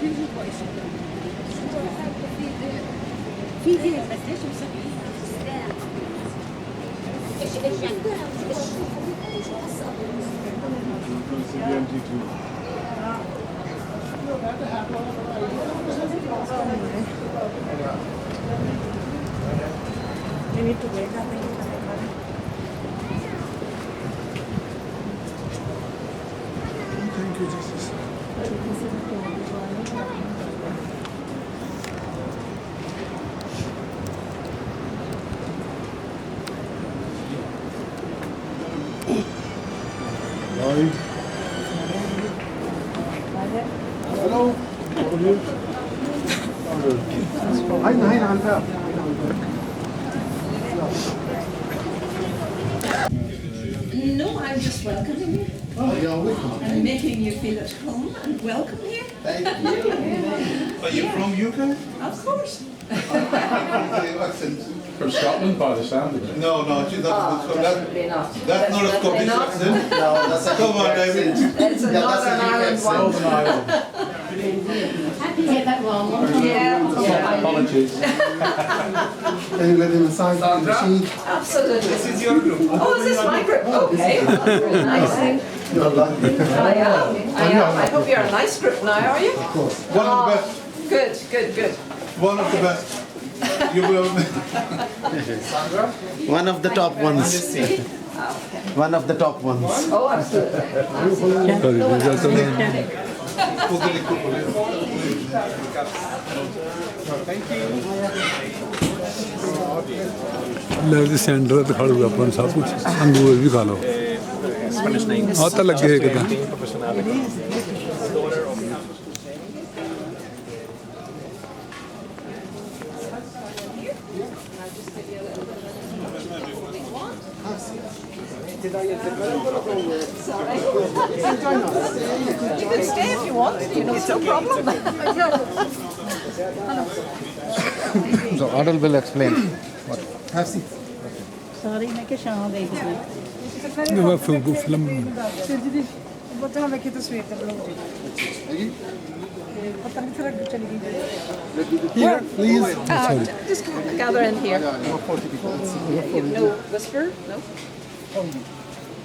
You need to wait, I think. Thank you, Jesus. Hello. How are you? No, I'm just welcoming you. Oh, you're welcome. And making you feel at home and welcome here. Thank you. Are you from UK? Of course. From Scotland, by the sound of it. No, Definitely not. that's not a Scottish accent. No, that's a Come on, David. It's a Northern Ireland one. Northern Ireland. Happy to get that wrong. Yeah. Apologies. Can you let him inside the machine? Absolutely. This is your group. Oh, is this my group? Okay. Well, that's very nice. You're lucky. I am. I hope you're a nice group now, are you? Of course. One of the best. Good. One of the best. You will. One of the top ones. One of the top ones. Oh, absolutely. ਲੈ ਜੀ centre ਦਿਖਾ ਲੂਗਾ ਆਪਾਂ ਨੂੰ ਸਭ ਕੁਝ ਅੰਗੂਰ ਵੀ ਖਾ ਲਓ ਆ ਤਾਂ ਲੱਗੇ ਇੱਕਦਾਂ You can stay if you want. You know, it's no problem. So Adil will explain. Have a seat. Sorry, मैं क्या शाम गई थी ਮੈਂ ਫਿਲਮ बच्चा मैं की तस्वीर कर लो पता नहीं थोड़ा चली गई Here, please. Just gather in here. You've no whisper? No?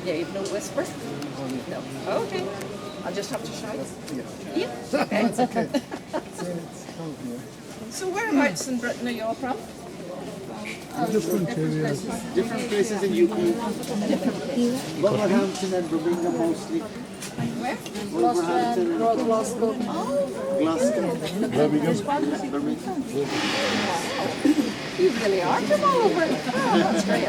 Yeah, you've no whisper? No. Okay. I'll just have to shout. Yeah. Okay. Okay. So whereabouts in Britain are you all from? Different places in UK. Wolverhampton and Birmingham mostly. Where? Wolverhampton and Glasgow Glasgow. You really are from all over. Oh, that's great.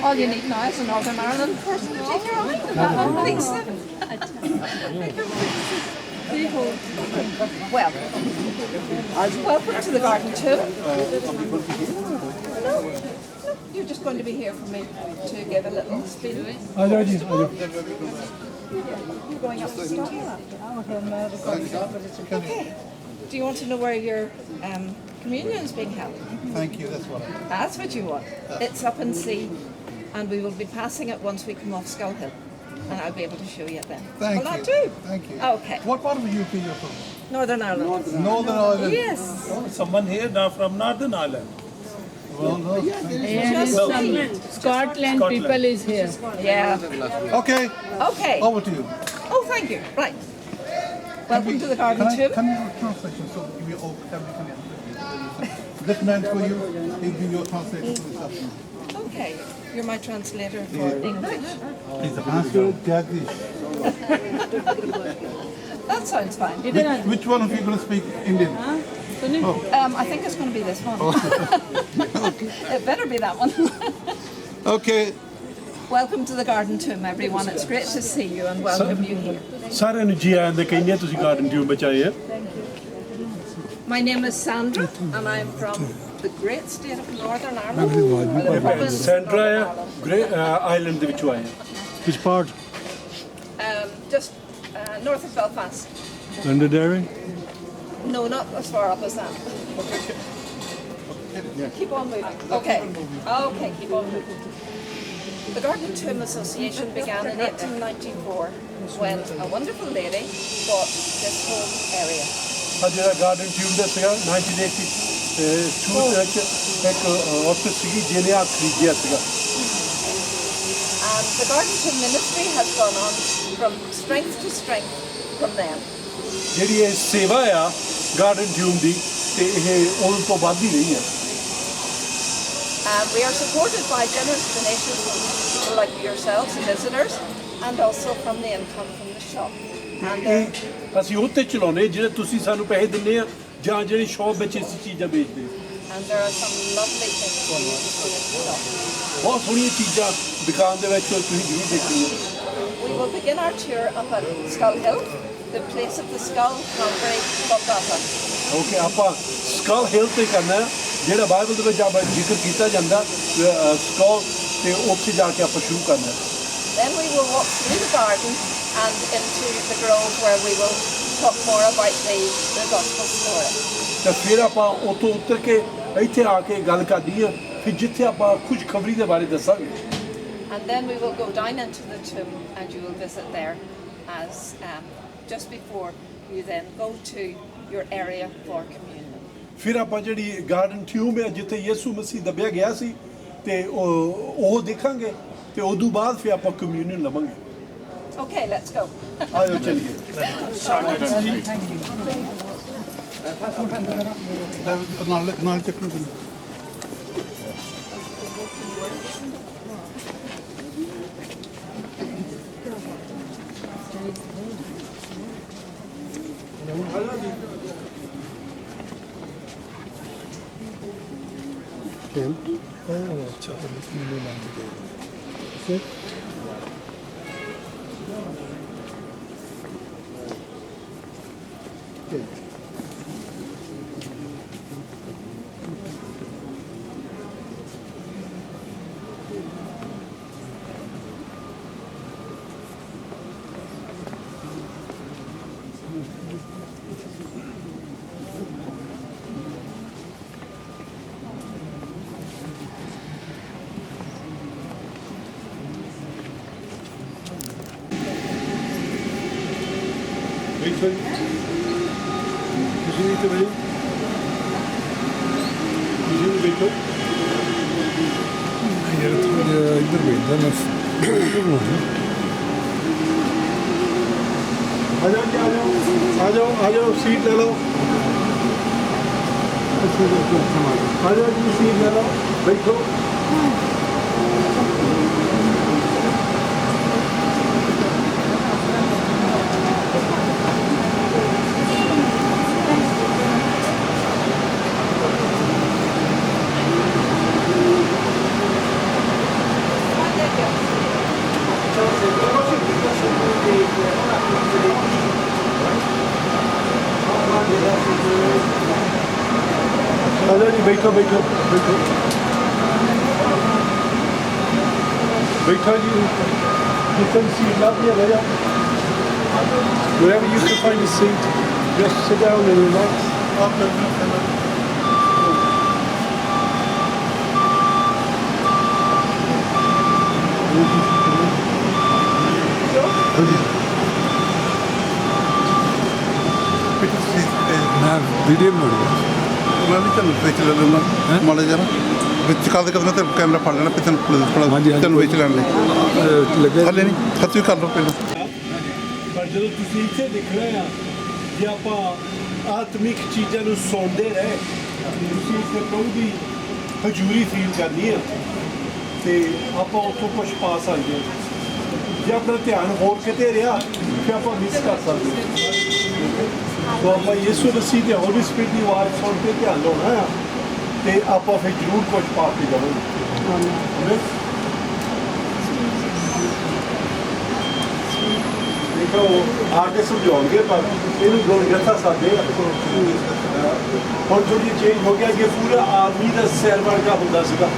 All you need now is a Northern Ireland person to take your island. Thanks. Well, welcome to the garden too. No, you're just going to be here for me to give a little speech. ਆ ਜਾਓ ਜੀ ਆ ਜਾਓ You're going up to Scotland. Okay. Do you want to know where your communion is being held? Thank you. That's what I. That's what you want. It's up in sea, and we will be passing it once we come off Skull Hill, and I'll be able to show you it then. Thank Will you. that do? Thank you. Okay. What part of the UK you're from? Northern Ireland. Northern Ireland. Yes. Someone here now from Northern Ireland. Well, no. Just me. Scotland people is here Yeah. Okay. Okay. Over to you. Oh, thank you. Right. Welcome to the garden Can I too. can you do a translation so we all everything can This man for you. He'll be your translator for this afternoon. Okay. You're my translator for English. Answer Jagdish. That sounds fine. Which one of you going to speak Indian? I think it's going to be this one. It better be that one. Okay. Welcome to the garden tomb, everyone. It's great to see you and welcome you here. ਸਾਰਿਆਂ ਨੂੰ ਜੀ ਆਇਆਂ ਦੇ ਕਹਿੰਦੇ ਤੁਸੀਂ garden tube ਵਿੱਚ ਆਏ ਆ My name is Sandra, and I'm from the great state of Northern Ireland. or the province of ਸੈਂਟਰਾ Northern ਆ Ireland. ਗ੍ਰੇਟ ਆਈਲੈਂਡ ਦੇ ਵਿੱਚੋਂ ਆਏ ਆ which part Just north of Belfast. Londonderry No, not as far up as that. Keep on moving. Okay. Okay, keep on moving. The Garden Tomb Association began in 1894 when a wonderful lady bought this whole area. ਆ ਜਿਹੜਾ garden tube ਦਾ ਸੀਗਾ 1982 ਵਿੱਚ ਇੱਕ ਔਰਤ ਸੀਗੀ ਜਿਹਨੇ ਆ ਖਰੀਦਿਆ ਸੀਗਾ। And the Garden Tomb ministry has gone on from strength to strength from them. ਜਿਹੜੀ ਇਹ ਸੇਵਾ ਆ ਗਾਰਡਨ ਟਿਊਬ ਦੀ ਤੇ ਇਹ ਉਦੋਂ ਤੋਂ ਵੱਧ ਹੀ ਰਹੀ ਹੈ। And we are supported by generous donations from people like yourselves, visitors, and also from the income from the shop. And ਇਹ ਅਸੀਂ ਉਹ 'ਤੇ ਚਲਾਉਂਦੇ ਜਿਹੜੇ ਤੁਸੀਂ ਸਾਨੂੰ ਪੈਸੇ ਦਿੰਦੇ ਆ ਜਾਂ ਜਿਹੜੀ ਸ਼ੌਪ ਵਿੱਚ ਇਸ ਚੀਜ਼ਾਂ ਵੇਚਦੇ ਆ। and there are some lovely things for you to see in the shop. ਬਹੁਤ ਸੋਹਣੀਆਂ ਚੀਜ਼ਾਂ ਦੁਕਾਨ ਦੇ ਵਿੱਚ ਤੁਸੀਂ ਜ਼ਰੂਰ ਦੇਖਣੀਆਂ। We will begin our tour up at Skull Hill, the place of the skull, Calvary, Golgotha. Okay ਆਪਾਂ ਸਕਲ ਹਿਲ ਤੇ ਕਰਨਾ ਹੈ, ਜਿਹੜਾ ਬਾਈਬਲ ਦੇ ਵਿੱਚ ਆਪਾਂ ਜ਼ਿਕਰ ਕੀਤਾ ਜਾਂਦਾ ਸਕਲ ਤੇ ਉੱਥੇ ਜਾ ਕੇ ਆਪਾਂ ਸ਼ੁਰੂ ਕਰਨਾ ਹੈ। Then we will walk through the garden and into the grove where we will talk more about the gospel story. ਤੇ ਫਿਰ ਆਪਾਂ ਉੱਥੋਂ ਉੱਤਰ ਕੇ ਇੱਥੇ ਆ ਕੇ ਗੱਲ ਕਰਦੀ ਆ ਫਿਰ ਜਿੱਥੇ ਆਪਾਂ ਖੁਸ਼ਖਬਰੀ ਦੇ ਬਾਰੇ ਦੱਸਾਂਗੇ। And then we will go down into the tomb and you will visit there as just before you then go to your area for communion. ਫਿਰ ਆਪਾਂ ਜਿਹੜੀ ਗਾਰਡਨ ਟਿਊਬ ਹੈ ਜਿੱਥੇ ਯਿਸੂ ਮਸੀਹ ਦੱਬਿਆ ਗਿਆ ਸੀ ਤੇ ਉਹ ਦੇਖਾਂਗੇ ਤੇ ਉਦੋਂ ਬਾਅਦ ਫਿਰ ਆਪਾਂ ਕਮਿਊਨੀਅਨ ਲਵਾਂਗੇ। Okay, let's go. ਆਜੋ ਚਲੀਏ। ਨਾਲ ਚੱਕਣ ਦੀ Kim? Oh, Charlie, you know not to do. Sit. Good. ਬੈਠੋ ਜੀ ਤੁਸੀਂ ਵੀ ਇੱਥੇ ਬੈਠੋ ਤੁਸੀਂ ਵੀ ਬੈਠੋ ਯਾਰ ਥੋੜਾ ਇੱਧਰ ਬੈਠਦਾ ਮੈਂ ਆ ਜਾਓ ਸੀਟ ਲੈ ਲਓ ਆ ਜਾਓ ਜੀ ਸੀਟ ਲੈ ਲਓ ਬੈਠੋ आजा जी बैठो बैठो बैठो बैठो जी you can see lovely area wherever you can find a seat just sit down and relax ਮੈਂ ਵੀਡੀਓ ਬਣਾ ਰਿਹਾ ਮੈਂ ਵੀ ਤੁਹਾਨੂੰ ਵਿੱਚ ਲੈ ਲੈਣਾ ਮਾੜਾ ਜਿਹਾ ਵਿੱਚ ਕਰ ਦੇ ਕਦਮ ਤੇ ਕੈਮਰਾ ਫੜ ਲੈਣਾ ਪਿੱਛੇ ਤੁਹਾਨੂੰ ਵਿੱਚ ਲੈਣ ਲਈ ਲੱਗੇ ਹਲੇ ਨਹੀਂ ਖੱਤੀ ਕਰ ਲਓ ਪਹਿਲਾਂ ਪਰ ਜਦੋਂ ਤੁਸੀਂ ਇੱਥੇ ਦੇਖਣਾ ਆ ਜੇ ਆਪਾਂ ਆਤਮਿਕ ਚੀਜ਼ਾਂ ਨੂੰ ਸੁਣਦੇ ਰਹੇ ਤੁਸੀਂ ਇੱਥੇ ਪ੍ਰਭੂ ਦੀ ਹਜ਼ੂਰੀ ਫੀਲ ਕਰਨੀ ਹੈ ਤੇ ਆਪਾਂ ਉੱਥੋਂ ਕੁਝ ਪਾ ਸਕਦੇ ਹਾਂ ਜੇ ਆਪਣਾ ਧਿਆਨ ਹੋਰ ਕਿਤੇ ਰਿਹਾ ਫਿਰ ਆਪਾਂ ਮਿਸ ਕਰ ਸਕਦੇ ਹਾਂ ਸੋ ਆਪਾਂ ਯਿਸੂ ਮਸੀਹ ਤੇ ਹੋਲੀ ਸਪਿਰਿਟ ਦੀ ਆਵਾਜ਼ ਸੁਣ ਕੇ ਧਿਆਨ ਲਾਉਣਾ ਆ ਤੇ ਆਪਾਂ ਫਿਰ ਜ਼ਰੂਰ ਕੁਝ ਪਾ ਕੇ ਜਾਵਾਂਗੇ ਦੇਖੋ ਆ ਕੇ ਸਮਝਾਉਣਗੇ ਪਰ ਇਹਨੂੰ ਗੁਣਗੱਤਾ ਸਾਡੇ ਹੁਣ ਜੋ ਜੀ ਚੇਂਜ ਹੋ ਗਿਆ ਕਿ ਪੂਰਾ ਆਦਮੀ ਦਾ ਸਿਰ ਵਰਗਾ ਹੁੰਦਾ ਸੀਗਾ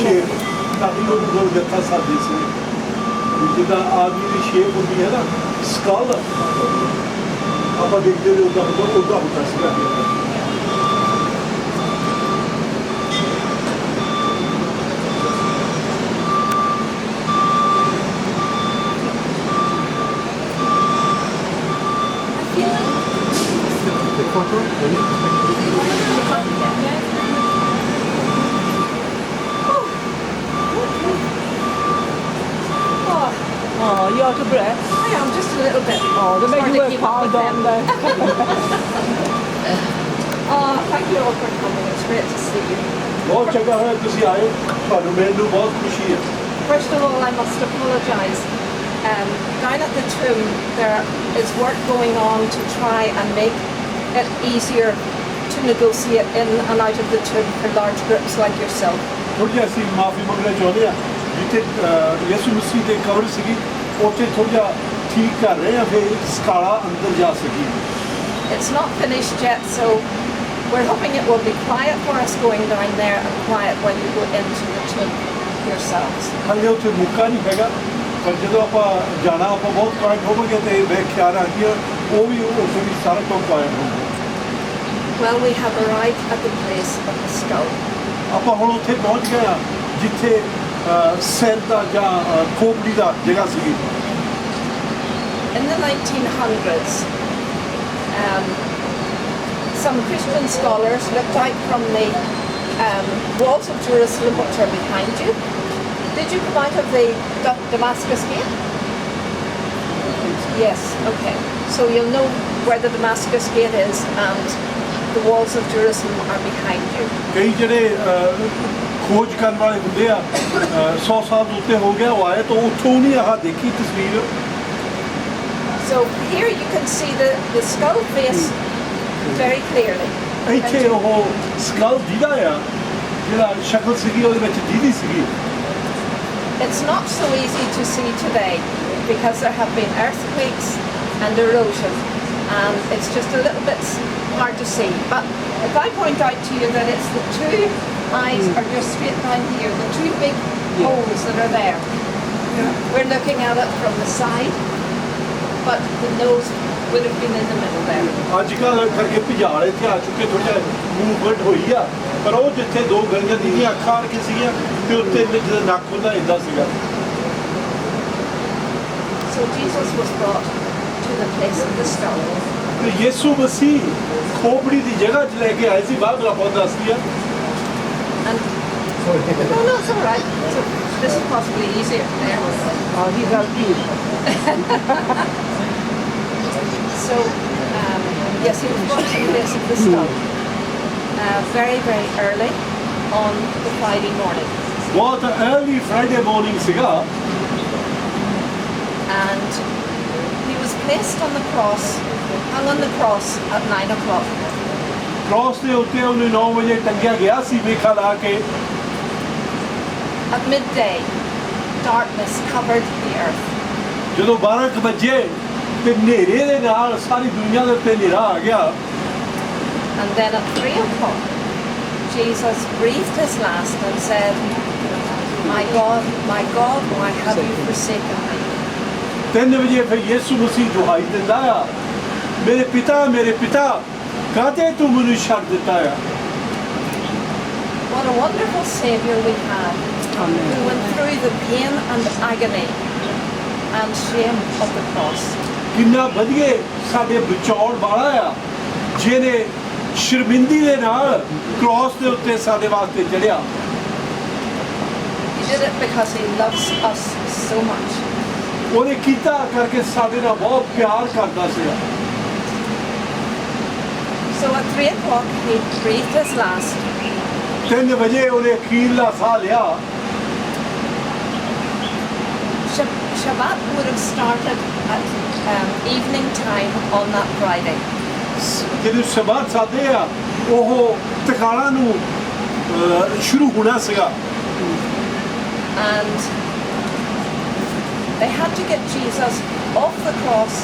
ਸ਼ੇਪ ਸਾਡੀ ਉਹ ਗੁਣਗੱਤਾ ਸਾਡੇ ਸੀ ਜਿੱਦਾਂ ਆਦਮੀ ਦੀ ਸ਼ੇਪ ਹੁੰਦੀ ਹੈ ਨਾ ਸਕਲ ਆਪਾਂ ਦੇਖਦੇ ਨੇ ਉਹਦਾ ਹੁੰਦਾ ਸੀਗਾ The Oh, you're out of breath. I am just a little bit. Oh, they make Trying you to work keep up hard with down them. there. Oh, thank you all for coming. It's great to see you. ਬਹੁਤ ਚੰਗਾ ਹੋਇਆ ਤੁਸੀਂ ਆਏ ਤੁਹਾਨੂੰ ਮੈਨੂੰ ਬਹੁਤ ਖੁਸ਼ੀ ਹੈ First of all, I must apologise. Down at the tomb, there is work going on to try and make it easier to negotiate in and out of the tomb for large groups like yourself. ਥੋੜ੍ਹੀ ਜਿਹੀ ਅਸੀਂ ਮਾਫੀ ਮੰਗਣਾ ਚਾਹੁੰਦੇ ਹਾਂ ਜਿੱਥੇ ਯਿਸੂ ਮਸੀਹ ਦੇ ਕਬਰ ਸੀਗੀ ਉੱਥੇ ਥੋੜ੍ਹਾ ਜਿਹਾ ਠੀਕ ਕਰ ਰਹੇ ਹਾਂ ਫਿਰ ਸਕਾਲਾ ਅੰਦਰ ਜਾ ਸਕੀ It's not finished yet, so we're hoping it will be quiet for us going down there and quiet when you go into the tomb yourselves. ਹਾਲੇ ਉੱਥੇ ਮੁੱਕਾ ਨਹੀਂ ਹੈਗਾ ਪਰ ਜਦੋਂ ਆਪਾਂ ਜਾਣਾ ਆਪਾਂ ਬਹੁਤ ਕੁਆਇਟ ਹੋਵਾਂਗੇ ਤੇ ਮੈਂ ਖਿਆਲ ਰੱਖੀ ਉਹ ਵੀ ਉੱਥੇ ਵੀ ਸਾਰਾ ਕੁਝ ਕੁਆਇਟ ਹੋਊਗਾ Well, we have arrived at the place of the skull. ਆਪਾਂ ਹੁਣ ਉੱਥੇ ਪਹੁੰਚ ਗਏ ਹਾਂ ਜਿੱਥੇ ਸਿਰ ਦਾ ਜਾਂ ਖੋਪੜੀ ਦਾ ਜਗ੍ਹਾ ਸੀਗੀ In the 1900s, some Christian scholars looked out from the walls of Jerusalem, which are behind you. Did you come out of the Damascus gate? Yes, okay. So you'll know where the Damascus gate is and the walls of Jerusalem are behind you. ਕਈ ਜਿਹੜੇ ਖੋਜ ਕਰਨ ਵਾਲੇ ਹੁੰਦੇ ਆ 100 ਸਾਲ ਤੋਂ ਉੱਤੇ ਹੋ ਗਿਆ ਉਹ ਆਏ ਤਾਂ ਉੱਥੋਂ ਨਹੀਂ ਆਹ ਦੇਖੀ ਤਸਵੀਰ So here you can see the skull face very clearly. ਇੱਥੇ ਉਹ ਸਕਲ ਦੀਦਾ ਆ ਜਿਹੜਾ ਸ਼ਕਲ ਸੀਗੀ ਉਹਦੇ ਵਿੱਚ ਦੀਦੀ ਸੀਗੀ It's not so easy to see today because there have been earthquakes and erosion and it's just a little bit hard to see. But if I point out to you that it's the two eyes are just straight down here, the two big holes that are there. We're looking at it from the side, but the nose would have been in the middle there. ਅੱਜ ਕੱਲ੍ਹ ਕਰਕੇ ਭੁਜਾਲ ਇੱਥੇ ਆ ਚੁੱਕੇ ਥੋੜ੍ਹਾ movement ਹੋਈ ਆ ਪਰ ਉਹ ਜਿੱਥੇ ਦੋ ਗਲੀਆਂ ਦੀਆਂ ਅੱਖਾਂ ਆ ਕੇ ਸੀਗੀਆਂ ਤੇ ਉੱਤੇ ਜਿਹੜਾ ਨੱਕ ਹੁੰਦਾ ਇੱਦਾਂ ਸੀਗਾ So Jesus was brought to the place of the skull. ਤੇ ਯਿਸੂ ਮਸੀਹ ਖੋਪੜੀ ਦੀ ਜਗ੍ਹਾ 'ਚ ਲੈ ਕੇ ਆਏ ਸੀ ਬਾਅਦ ਵਿੱਚ ਬਹੁਤ ਦੱਸਦੀ ਆ And no, it's all right. So this is possibly easier there. Oh, he's out here. So yes, he was brought to the place of the skull very, very early on the Friday morning, ਬਹੁਤ early Friday morning ਸੀਗਾ and he was placed on the cross, hung on the cross at 9 o'clock. Cross ਦੇ ਉੱਤੇ ਉਹਨੂੰ 9 ਵਜੇ ਟੰਗਿਆ ਗਿਆ ਸੀ ਵੇਖਾ ਲਾ ਕੇ At midday, darkness covered the earth. ਜਦੋਂ 12 ਕੁ ਵਜੇ ਤੇ ਹਨੇਰੇ ਦੇ ਨਾਲ ਸਾਰੀ ਦੁਨੀਆ ਦੇ ਉੱਤੇ ਹਨੇਰਾ ਆ ਗਿਆ And then at 3 o'clock, Jesus breathed his last and said, my God, why have you forsaken me? 3 ਵਜੇ ਫਿਰ ਯਿਸੂ ਮਸੀਹ ਦੁਹਾਈ ਦਿੰਦਾ ਆ ਮੇਰੇ ਪਿਤਾ ਕਾਹਤੇ ਤੂੰ ਮੈਨੂੰ ਛੱਡ ਦਿੱਤਾ ਆ What a wonderful Saviour we have, who went through the pain and agony and shame of the cross. ਕਿੰਨਾ ਵਧੀਆ ਸਾਡੇ ਬਚਾਉਣ ਵਾਲਾ ਆ ਜਿਹਨੇ ਸ਼ਰਮਿੰਦੀ ਦੇ ਨਾਲ ਕ੍ਰਾਸ ਦੇ ਉੱਤੇ ਸਾਡੇ ਵਾਸਤੇ ਚੜਿਆ He did it because he loves us so much. ਉਹਨੇ ਕੀਤਾ ਕਰਕੇ ਸਾਡੇ ਨਾਲ ਬਹੁਤ ਪਿਆਰ ਕਰਦਾ ਸੀ So at 3 o'clock he breathed his last. 3 ਵਜੇ ਉਹਨੇ ਅਖੀਰਲਾ ਸਾਹ ਲਿਆ Shabbat would have started at evening time on that Friday. ਜਦੋਂ ਸ਼ਬਾਤ ਸਾਦੇ ਆ ਉਹ ਟਿਕਾਣਾ ਨੂੰ ਸ਼ੁਰੂ ਹੋਣਾ ਸੀਗਾ And they had to get Jesus off the cross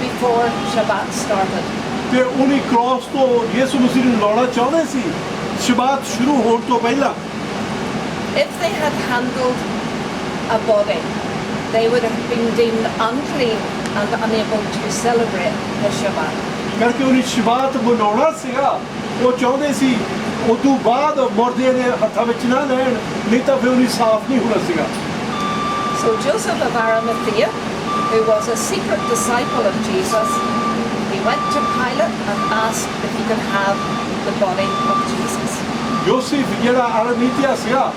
before Shabbat started. ਤੇ ਉਹਨੇ ਕ੍ਰਾਸ ਤੋਂ ਯਿਸੂ ਮਸੀਹ ਨੂੰ ਲਾਉਣਾ ਚਾਹੁੰਦੇ ਸੀ ਸ਼ਬਾਤ ਸ਼ੁਰੂ ਹੋਣ ਤੋਂ ਪਹਿਲਾਂ If they had handled a body, they would have been deemed unclean and unable to celebrate the Shabbat. ਕਰਕੇ ਉਹਨੇ ਸ਼ਬਾਤ ਮਨਾਉਣਾ ਸੀਗਾ ਉਹ ਚਾਹੁੰਦੇ ਸੀ ਉਸ ਤੋਂ ਬਾਅਦ ਮੁਰਦੇ ਦੇ ਹੱਥਾਂ ਵਿੱਚ ਨਾ ਲੈਣ ਨਹੀਂ ਤਾਂ ਫਿਰ ਉਹਨੇ ਸਾਫ਼ ਨਹੀਂ ਹੋਣਾ ਸੀਗਾ So Joseph of Arimathea, who was a secret disciple of Jesus, he went to Pilate and asked if he could have the body of Jesus. ਯੋਸੇਫ ਜਿਹੜਾ ਅਰਮੀਤੀਆ ਸੀਗਾ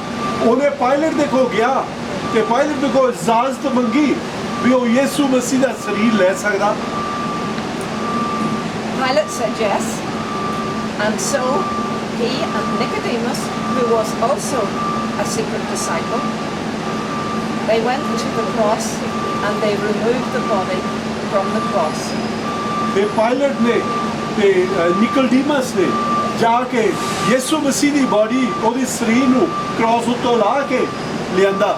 ਉਹਨੇ ਪਾਇਲਟ ਦੇ ਕੋਲ ਗਿਆ ਤੇ ਪਾਇਲਟ ਨੇ ਕੋਈ ਇਜਾਜ਼ਤ ਮੰਗੀ ਵੀ ਉਹ ਯਿਸੂ ਮਸੀਹ ਦਾ ਸਰੀਰ ਲੈ ਸਕਦਾ। Pilate said yes, and so he and Nicodemus, who was also a secret disciple, they went to the cross and they removed the body from the cross. ਤੇ ਪਾਇਲਟ ਨੇ ਤੇ ਨਿਕੋਡੀਮਸ ਨੇ ਜਾ ਕੇ ਯਿਸੂ ਮਸੀਹ ਦੀ ਬਾਡੀ ਉਹਦੀ ਸਰੀਰ ਨੂੰ ਕ੍ਰਾਸ ਉੱਤੋਂ ਲਾ ਕੇ ਲਿਆਂਦਾ।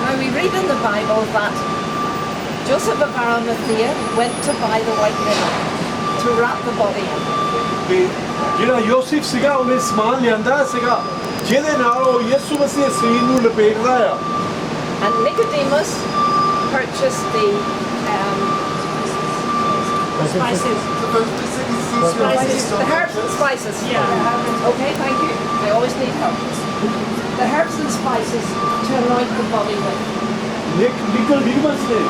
Now we read in the Bible that Joseph of Arimathea went to buy the white linen to wrap the body in. ਤੇ ਜਿਹੜਾ ਯੋਸੇਫ ਸੀਗਾ ਉਹਨੇ ਸਮਾਨ ਲਿਆਂਦਾ ਸੀਗਾ ਜਿਹਦੇ ਨਾਲ ਉਹ ਯਿਸੂ ਮਸੀਹ ਦੇ ਸਰੀਰ ਨੂੰ ਲਪੇਟਦਾ ਆ। And Nicodemus purchased the spices. Spices. The herbs and spices. Yeah. Okay, thank you. I always need help. The herbs and spices to anoint the body with. ਨਿਕੋਡੀਮਸ ਨੇ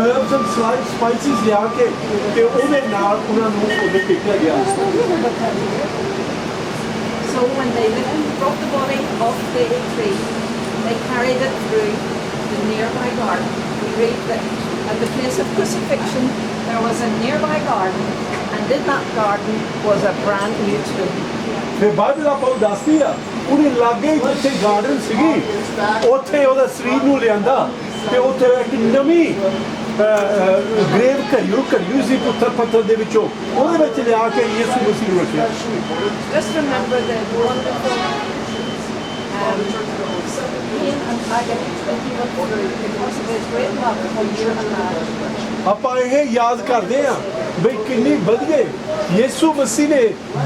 herbs and spices ਲਿਆ ਕੇ ਤੇ ਉਹਦੇ ਨਾਲ ਉਹਨਾਂ ਨੂੰ ਉਹਦੇ ਪਿੱਛੇ ਗਿਆ। So when they brought the body off the tree, they carried it through the nearby garden. We read that at the place of crucifixion there was a nearby garden, and in that garden was a brand new tomb. ਤੇ Bible ਆਪਾਂ ਦੱਸਦੀ ਆ ਉਹਦੇ ਲਾਗੇ ਜਿੱਥੇ garden ਸੀਗੀ ਉੱਥੇ ਉਹਦਾ ਸਰੀਰ ਨੂੰ ਲਿਆਂਦਾ ਤੇ ਉੱਥੇ ਇੱਕ ਨਵੀਂ ਗ੍ਰੇਵ ਘੜੀ ਸੀ ਪੱਥਰ ਦੇ ਵਿੱਚੋਂ ਉਹਦੇ ਵਿੱਚ ਲਿਆ ਕੇ ਯਿਸੂ ਮਸੀਹ ਨੂੰ ਰੱਖਿਆ। Just remember the wonderful pain and agony that he went through because of his great love for you and I. ਆਪਾਂ ਇਹ ਯਾਦ ਕਰਦੇ ਆ ਬਈ ਕਿੰਨੀ ਵਧੀਆ ਯਿਸੂ ਮਸੀਹ ਨੇ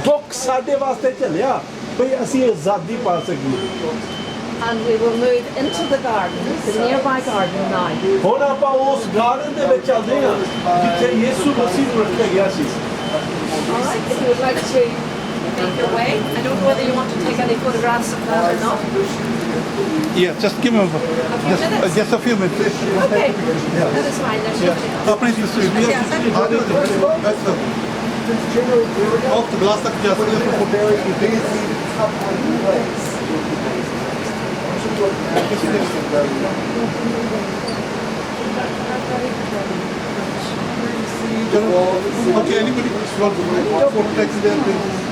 ਦੁੱਖ ਸਾਡੇ ਵਾਸਤੇ ਝੱਲਿਆ ਬਈ ਅਸੀਂ ਆਜ਼ਾਦੀ ਪਾ ਸਕੀਏ। And we will move into the garden, the nearby garden now. ਹੁਣ ਆਪਾਂ ਉਸ ਗਾਰਡਨ ਦੇ ਵਿੱਚ ਚੱਲਦੇ ਆ ਜਿੱਥੇ ਯਿਸੂ ਮਸੀਹ ਨੂੰ ਰੱਖਿਆ ਗਿਆ ਸੀ। All right, if you would like to make your way. I don't know whether you want to take any photographs of that or not. Yeah, just give me just a few minutes. Okay, that is fine. There's no अपनी off the glass तक जा Okay, anybody want to photo taxi there, please?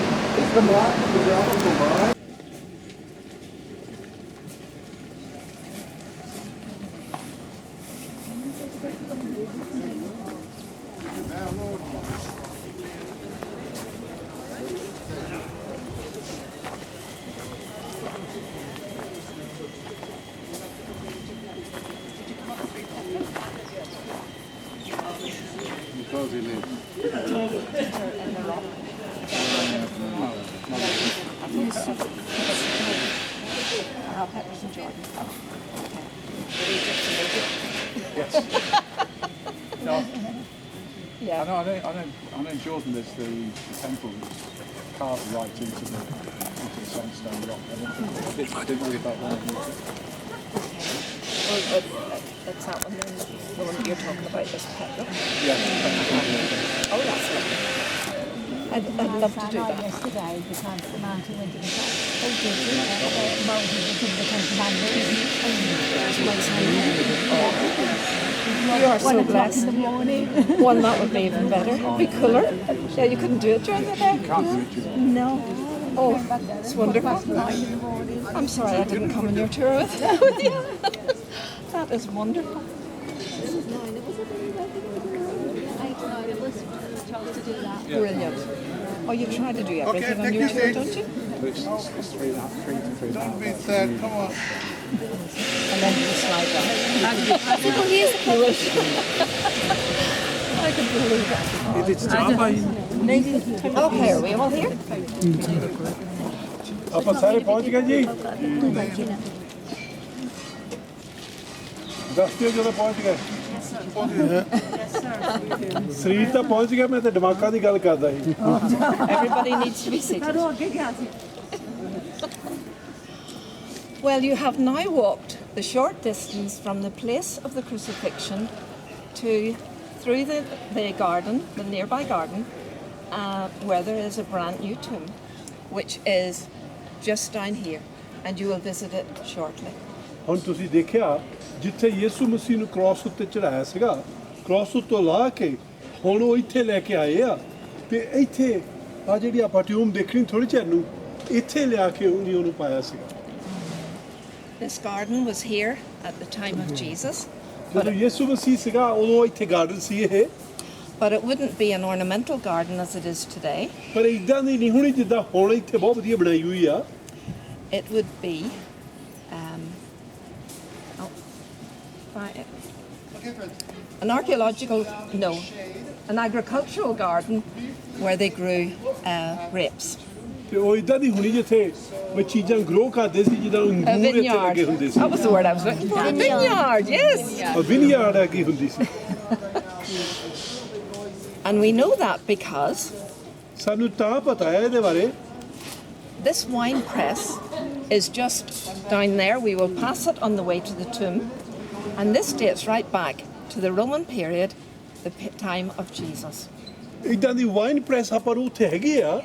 Yeah. I know Jordan, there's the temple carved right into the sandstone rock. I didn't worry about that. Well, it's that one then, the one that you're talking about, this pet. Yeah. Oh, that's lovely. I'd love to do that. Yesterday, the time that the mountain went in the top. Oh, did you? Moses was in the Ten Commandments. You are so blessed. In the morning. One, that would be even better. It'd be cooler. Yeah, you couldn't do it during the day. No. Oh, it's wonderful. I'm sorry I didn't come on your tour with you. That is wonderful. Brilliant. Oh, you try to do everything on your tour, don't you? It's 3 to 3 Don't be sad, come on. And then you slide down. I can believe it. Okay, are we all here? ਆਪਾਂ ਸਾਰੇ ਪਹੁੰਚ ਗਏ ਜੀ। ਦੱਸਦੇ ਜਦੋਂ ਪਹੁੰਚ ਗਏ। ਸਰੀਰ ਤਾਂ ਪਹੁੰਚ ਗਿਆ, ਮੈਂ ਤਾਂ ਦਿਮਾਗਾਂ ਦੀ ਗੱਲ ਕਰਦਾ ਸੀ। Everybody needs to be seated. Well, you have now walked the short distance from the place of the crucifixion through the garden, the nearby garden, where there is a brand new tomb, which is just down here, and you will visit it shortly. ਹੁਣ ਤੁਸੀਂ ਦੇਖਿਆ ਜਿੱਥੇ ਯਿਸੂ ਮਸੀਹ ਨੂੰ cross ਉੱਤੇ ਚੜਾਇਆ ਸੀਗਾ, cross ਉੱਤੋਂ ਲਾ ਕੇ ਹੁਣ ਉਹ ਇੱਥੇ ਲੈ ਕੇ ਆਏ ਆ, ਤੇ ਇੱਥੇ ਆ ਜਿਹੜੀ ਆਪਾਂ ਟਿਊਮ ਦੇਖਣੀ ਥੋੜ੍ਹੀ ਚਿਰ ਨੂੰ ਇੱਥੇ ਲਿਆ ਕੇ ਉਹਨੂੰ ਪਾਇਆ ਸੀਗਾ। This garden was here at the time of Jesus, ਜਦੋਂ ਯਿਸੂ ਮਸੀਹ ਸੀਗਾ ਉਦੋਂ ਇੱਥੇ ਗਾਰਡਨ ਸੀ ਇਹ, but it wouldn't be an ornamental garden as it is today. ਪਰ ਇਦਾਂ ਦੀ ਨਹੀਂ ਹੋਣੀ ਜਿੱਦਾਂ ਹੁਣ ਇੱਥੇ ਬਹੁਤ ਵਧੀਆ ਬਣਾਈ ਹੋਈ ਆ। It would be an archaeological, no, an agricultural garden where they grew grapes. ਤੇ ਉਹ ਇਦਾਂ ਦੀ ਹੋਣੀ ਜਿੱਥੇ ਉਹ ਚੀਜ਼ਾਂ ਗਰੋ ਕਰਦੇ ਸੀ ਜਿੱਦਾਂ A ਅੰਗੂਰ ਇੱਥੇ vineyard. ਲੱਗੇ ਹੁੰਦੇ ਸੀ। That was the word I was looking for. A vineyard, yes. ਵਿਨੀਯਾਰਡ ਲੱਗੀ ਹੁੰਦੀ ਸੀ। And we know that because ਸਾਨੂੰ ਤਾਂ ਪਤਾ ਹੈ ਇਹਦੇ ਬਾਰੇ this wine press is just down there. We will pass it on the way to the tomb. And this dates right back to the Roman period, the time of Jesus. ਇਦਾਂ ਦੀ wine press ਆਪਾਂ ਨੂੰ ਉੱਥੇ ਹੈਗੀ ਆ,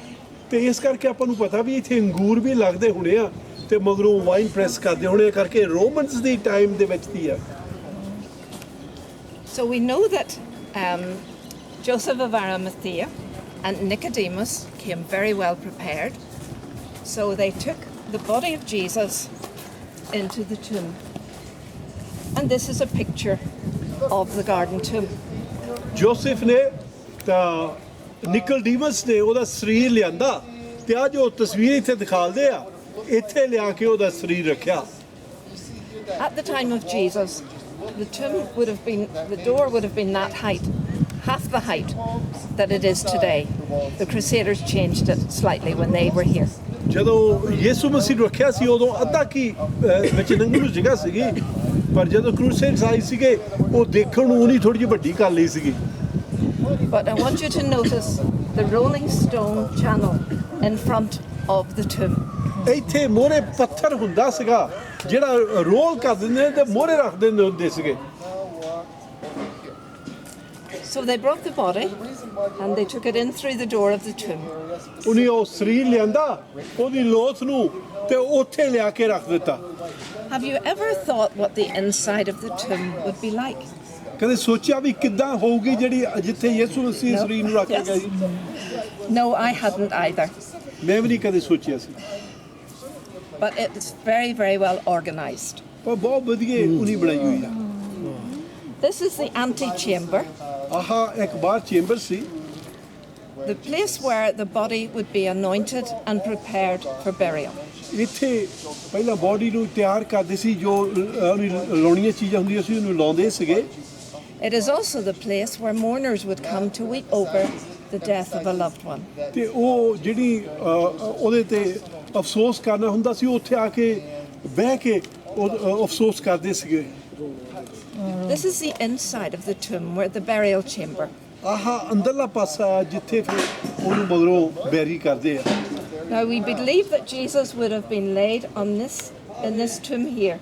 ਤੇ ਇਸ ਕਰਕੇ ਆਪਾਂ ਨੂੰ ਪਤਾ ਵੀ ਇੱਥੇ ਅੰਗੂਰ ਵੀ ਲੱਗਦੇ ਹੋਣੇ ਆ, ਤੇ ਮਗਰੋਂ ਵਾਈਨ ਪ੍ਰੈਸ ਕਰਦੇ ਹੋਣੇ ਕਰਕੇ ਰੋਮਨਸ ਦੀ ਟਾਈਮ ਦੇ ਵਿੱਚ ਦੀ ਆ। So we know that Joseph of Arimathea and Nicodemus came very well prepared. So they took the body of Jesus into the tomb. And this is a picture of the garden tomb. Joseph ਨੇ ਤਾਂ ਨਿਕਲਡੀਮਸ ਨੇ ਉਹਦਾ ਸਰੀਰ ਲਿਆਂਦਾ, ਤੇ ਆ ਜੋ ਤਸਵੀਰ ਇੱਥੇ ਦਿਖਾਲਦੇ ਆ, ਇੱਥੇ ਲਿਆ ਕੇ ਉਹਦਾ ਸਰੀਰ ਰੱਖਿਆ। At the time of Jesus, the tomb would have been, the door would have been that height, half the height that it is today. The Crusaders changed it slightly when they were here. ਜਦੋਂ ਯਿਸੂ ਮਸੀਹ ਨੂੰ ਰੱਖਿਆ ਸੀ ਉਦੋਂ ਅੱਧਾ ਕੀ ਵਿੱਚ ਲੰਘਣ ਨੂੰ ਜਗ੍ਹਾ ਸੀਗੀ, ਪਰ ਜਦੋਂ ਕਰੂਸੇਡਸ ਆਏ ਸੀਗੇ ਉਹ ਦੇਖਣ ਨੂੰ ਉਹਨੀ ਥੋੜੀ ਜਿਹੀ ਵੱਡੀ ਕਰ ਲਈ ਸੀਗੀ। But I want you to notice the rolling stone channel in front of the tomb. ਇੱਥੇ ਮੋਹਰੇ ਪੱਥਰ ਹੁੰਦਾ ਸੀਗਾ ਜਿਹੜਾ ਰੋਲ ਕਰ ਦਿੰਦੇ ਨੇ ਤੇ ਮੋਹਰੇ ਰੱਖ ਦਿੰਦੇ ਹੁੰਦੇ ਸੀਗੇ। So they brought the body and they took it in through the door of the tomb. ਉਹਨੇ ਉਹ ਸਰੀਰ ਲਿਆਂਦਾ ਉਹਦੀ ਲੋਥ ਨੂੰ ਤੇ ਉੱਥੇ ਲਿਆ ਕੇ ਰੱਖ ਦਿੱਤਾ। Have you ever thought what the inside of the tomb would be like? ਕਦੇ ਸੋਚਿਆ ਵੀ ਕਿੱਦਾਂ ਹੋਊਗੀ ਜਿਹੜੀ ਜਿੱਥੇ ਯਿਸੂ ਮਸੀਹ ਸਰੀਰ ਨੂੰ ਰੱਖ ਕੇ ਗਿਆ ਸੀ? No, I hadn't either. ਮੈਂ ਵੀ ਨਹੀਂ ਕਦੇ ਸੋਚਿਆ ਸੀ। But it's very, very well organized. ਪਰ ਬਹੁਤ ਵਧੀਆ ਉਹਨੀ ਬਣਾਈ ਹੋਈ ਆ। This is the antechamber, ਆਹ ਇੱਕ ਬਾਹਰ chamber C, the place where the body would be anointed and prepared for burial. ਇੱਥੇ ਪਹਿਲਾਂ ਬੋਡੀ ਨੂੰ ਤਿਆਰ ਕਰਦੇ ਸੀ, ਜੋ ਲਾਉਣੀਆਂ ਚੀਜ਼ਾਂ ਹੁੰਦੀਆਂ ਸੀ ਉਹਨੂੰ ਲਾਉਂਦੇ ਸੀਗੇ। It is also the place where mourners would come to weep over the death of a loved one. ਤੇ ਉਹ ਜਿਹੜੀ ਉਹਦੇ ਤੇ ਅਫਸੋਸ ਕਰਨਾ ਹੁੰਦਾ ਸੀ, ਉੱਥੇ ਆ ਕੇ ਬਹਿ ਕੇ ਅਫਸੋਸ ਕਰਦੇ ਸੀਗੇ। This is the inside of the tomb, where the burial chamber. ਆਹ ਅੰਦਰਲਾ ਪਾਸਾ ਜਿੱਥੇ ਫਿਰ ਉਹਨੂੰ ਮਗਰੋਂ ਬੈਰੀ ਕਰਦੇ ਆ। Now we believe that Jesus would have been laid on in this tomb here.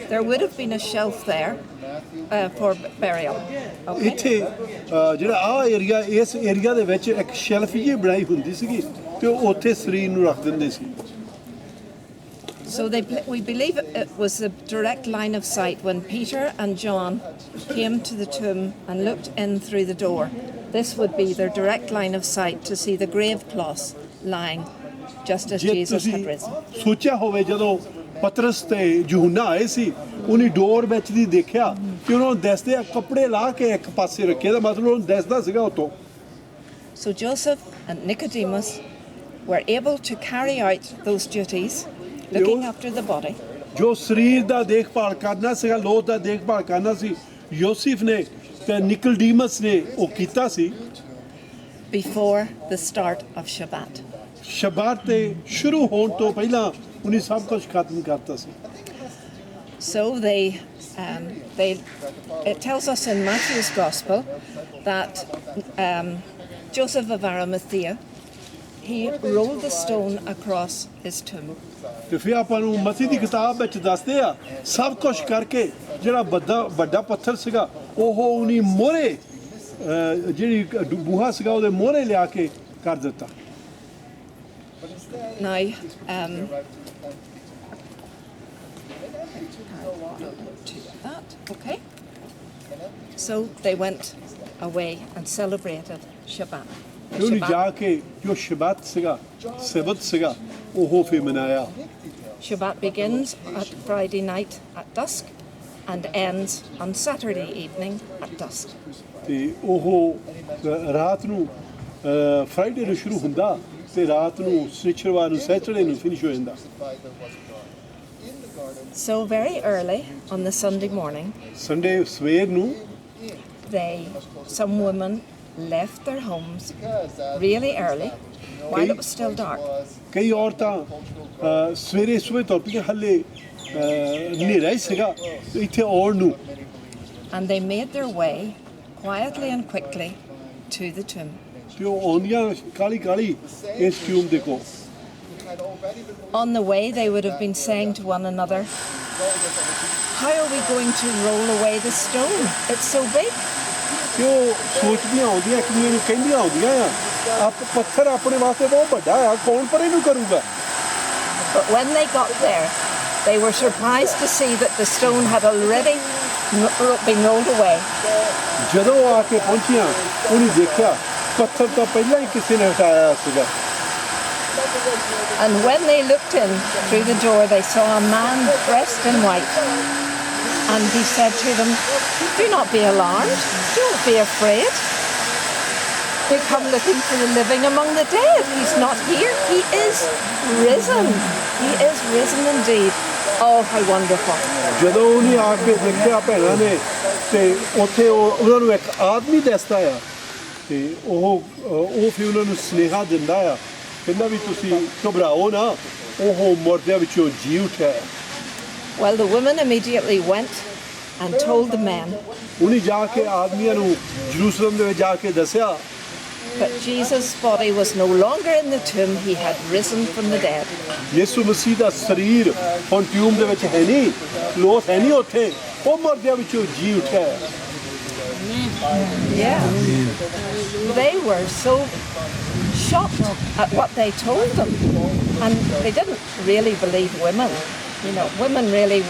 There would have been a shelf there for burial. Okay. ਇੱਥੇ ਜਿਹੜਾ ਆਹ ਏਰੀਆ, ਇਸ ਏਰੀਆ ਦੇ ਵਿੱਚ ਇੱਕ ਸ਼ੈਲਫ ਜਿਹੀ ਬਣਾਈ ਹੁੰਦੀ ਸੀਗੀ ਤੇ ਉਹ ਉੱਥੇ ਸਰੀਰ ਨੂੰ ਰੱਖ ਦਿੰਦੇ ਸੀ। So we believe it was a direct line of sight when Peter and John came to the tomb and looked in through the door. This would be their direct line of sight to see the grave cloths lying just as ਜੇ Jesus ਤੁਸੀਂ had risen. ਸੋਚਿਆ ਹੋਵੇ ਜਦੋਂ ਪਤਰਸ ਤੇ ਯਹੂਨਾ ਆਏ ਸੀ, ਉਹਨੇ ਡੋਰ ਵਿੱਚ ਦੀ ਦੇਖਿਆ ਕਿ ਉਹਨਾਂ ਨੂੰ ਦਿਸਦੇ ਆ ਕੱਪੜੇ ਲਾ ਕੇ ਇੱਕ ਪਾਸੇ ਰੱਖੇ, ਦਾ ਮਤਲਬ ਉਹਨੂੰ ਦਿਸਦਾ ਸੀਗਾ ਉਤੋਂ। So Joseph and Nicodemus were able to carry out those duties, looking after the body. ਜੋ ਸਰੀਰ ਦਾ ਦੇਖਭਾਲ ਕਰਨਾ ਸੀਗਾ, ਲੋਥ ਦਾ ਦੇਖਭਾਲ ਕਰਨਾ ਸੀ, ਯੋਸੇਫ ਨੇ ਤੇ ਨਿਕਲਡੀਮਸ ਨੇ ਉਹ ਕੀਤਾ ਸੀ। Before the start of Shabbat. ਸ਼ਬਾਤ ਤੇ ਸ਼ੁਰੂ ਹੋਣ ਤੋਂ ਪਹਿਲਾਂ ਉਹਨੇ ਸਭ ਕੁਝ ਖਤਮ ਕਰਤਾ ਸੀ। So it tells us in Matthew's Gospel that Joseph of Arimathea, he rolled the stone across his tomb. ਤੇ ਫਿਰ ਆਪਾਂ ਨੂੰ ਮਤੀ ਦੀ ਕਿਤਾਬ ਵਿੱਚ ਦੱਸਦੇ ਆ ਸਭ ਕੁਝ ਕਰਕੇ ਜਿਹੜਾ ਵੱਡਾ ਪੱਥਰ ਸੀਗਾ ਉਹ ਉਹਨੇ ਮੋਹਰੇ ਜਿਹੜੀ ਬੂਹਾ ਸੀਗਾ ਉਹਦੇ ਮੋਹਰੇ ਲਿਆ ਕੇ ਕਰ ਦਿੱਤਾ। Now, to that. Okay. So they went away and celebrated Shabbat. ਤੇ ਉਹਨੇ ਜਾ ਕੇ ਜੋ ਸ਼ਬਤ ਸੀਗਾ ਸਬਤ ਸੀਗਾ ਉਹ ਫਿਰ ਮਨਾਇਆ Shabbat begins at Friday night at dusk and ends on Saturday evening at dusk. ਤੇ ਉਹ ਰਾਤ ਨੂੰ ਫਰਾਈਡੇ ਨੂੰ ਸ਼ੁਰੂ ਹੁੰਦਾ ਤੇ ਰਾਤ ਨੂੰ ਸ਼ਨੀਚਰਵਾਰ ਨੂੰ ਸੈਟਰਡੇ ਨੂੰ ਫਿਨਿਸ਼ ਹੋ ਜਾਂਦਾ So very early on the Sunday morning, Sunday ਸਵੇਰ ਨੂੰ some women left their homes really early while it was still dark. ਕਈ ਔਰਤਾਂ ਸਵੇਰੇ ਸਵੇਰ ਤੋਂ ਪਈਆਂ ਹੱਲੇ ਹਨੇਰਾ ਹੀ ਸੀਗਾ ਇੱਥੇ ਆਉਣ ਨੂੰ And they made their way quietly and quickly to the tomb. ਤੇ ਉਹ ਆਉਂਦੀਆਂ ਕਾਲੀ ਕਾਲੀ ਇਸ ਟਿਊਮ ਦੇ ਕੋਲ On the way, they would have been saying to one another, how are we going to roll away the stone? It's so big. ਤੇ ਉਹ ਸੋਚਦੀਆਂ ਆਉਂਦੀਆਂ ਇੱਕ ਦੂਜੇ ਨੂੰ ਕਹਿੰਦੀਆਂ ਆਉਂਦੀਆਂ ਆ ਪੱਥਰ ਆਪਣੇ ਵਾਸਤੇ ਬਹੁਤ ਵੱਡਾ ਆ ਕੌਣ ਪਰ ਇਹਨੂੰ ਕਰੂਗਾ But when they got there, they were surprised to see that the stone had already been rolled away. ਜਦੋਂ ਆ ਕੇ ਪਹੁੰਚੀਆਂ ਉਹਨੇ ਦੇਖਿਆ ਪੱਥਰ ਤਾਂ ਪਹਿਲਾਂ ਹੀ ਕਿਸੇ ਨੇ ਹਟਾਇਆ ਸੀਗਾ And when they looked in through the door, they saw a man dressed in white. And he said to them, do not be alarmed, don't be afraid. You come looking for the living among the dead. He's not here, he is risen. He is risen indeed. Oh, how wonderful. ਜਦੋਂ ਉਹਨੇ ਆ ਕੇ ਦੇਖਿਆ ਭੈਣਾਂ ਨੇ ਤੇ ਉੱਥੇ ਉਹਨਾਂ ਨੂੰ ਇੱਕ ਆਦਮੀ ਦਿਸਦਾ ਆ ਤੇ ਉਹ ਫਿਰ ਉਹਨਾਂ ਨੂੰ ਸੁਨੇਹਾ ਦਿੰਦਾ ਆ ਕਹਿੰਦਾ ਵੀ ਤੁਸੀਂ ਘਬਰਾਓ ਨਾ ਉਹ ਮੁਰਦਿਆਂ ਵਿੱਚੋਂ ਜੀ ਉੱਠਿਆ Well, the women immediately went and told the men. ਉਹਨੇ ਜਾ ਕੇ ਆਦਮੀਆਂ ਨੂੰ ਜਰੂਸਲਮ ਦੇ ਵਿੱਚ ਜਾ ਕੇ ਦੱਸਿਆ But Jesus' body was no longer in the tomb, he had risen from the dead. ਯਿਸੂ ਮਸੀਹ ਦਾ ਸਰੀਰ ਹੁਣ ਟਿਊਮ ਦੇ ਵਿੱਚ ਹੈ ਨਹੀਂ ਲੋਥ ਹੈ ਨਹੀਂ ਉੱਥੇ ਉਹ ਮੁਰਦਿਆਂ ਵਿੱਚੋਂ ਜੀ ਉੱਠਿਆ Yeah. They were so shocked at what they told them. And they didn't really believe women. You know, women really,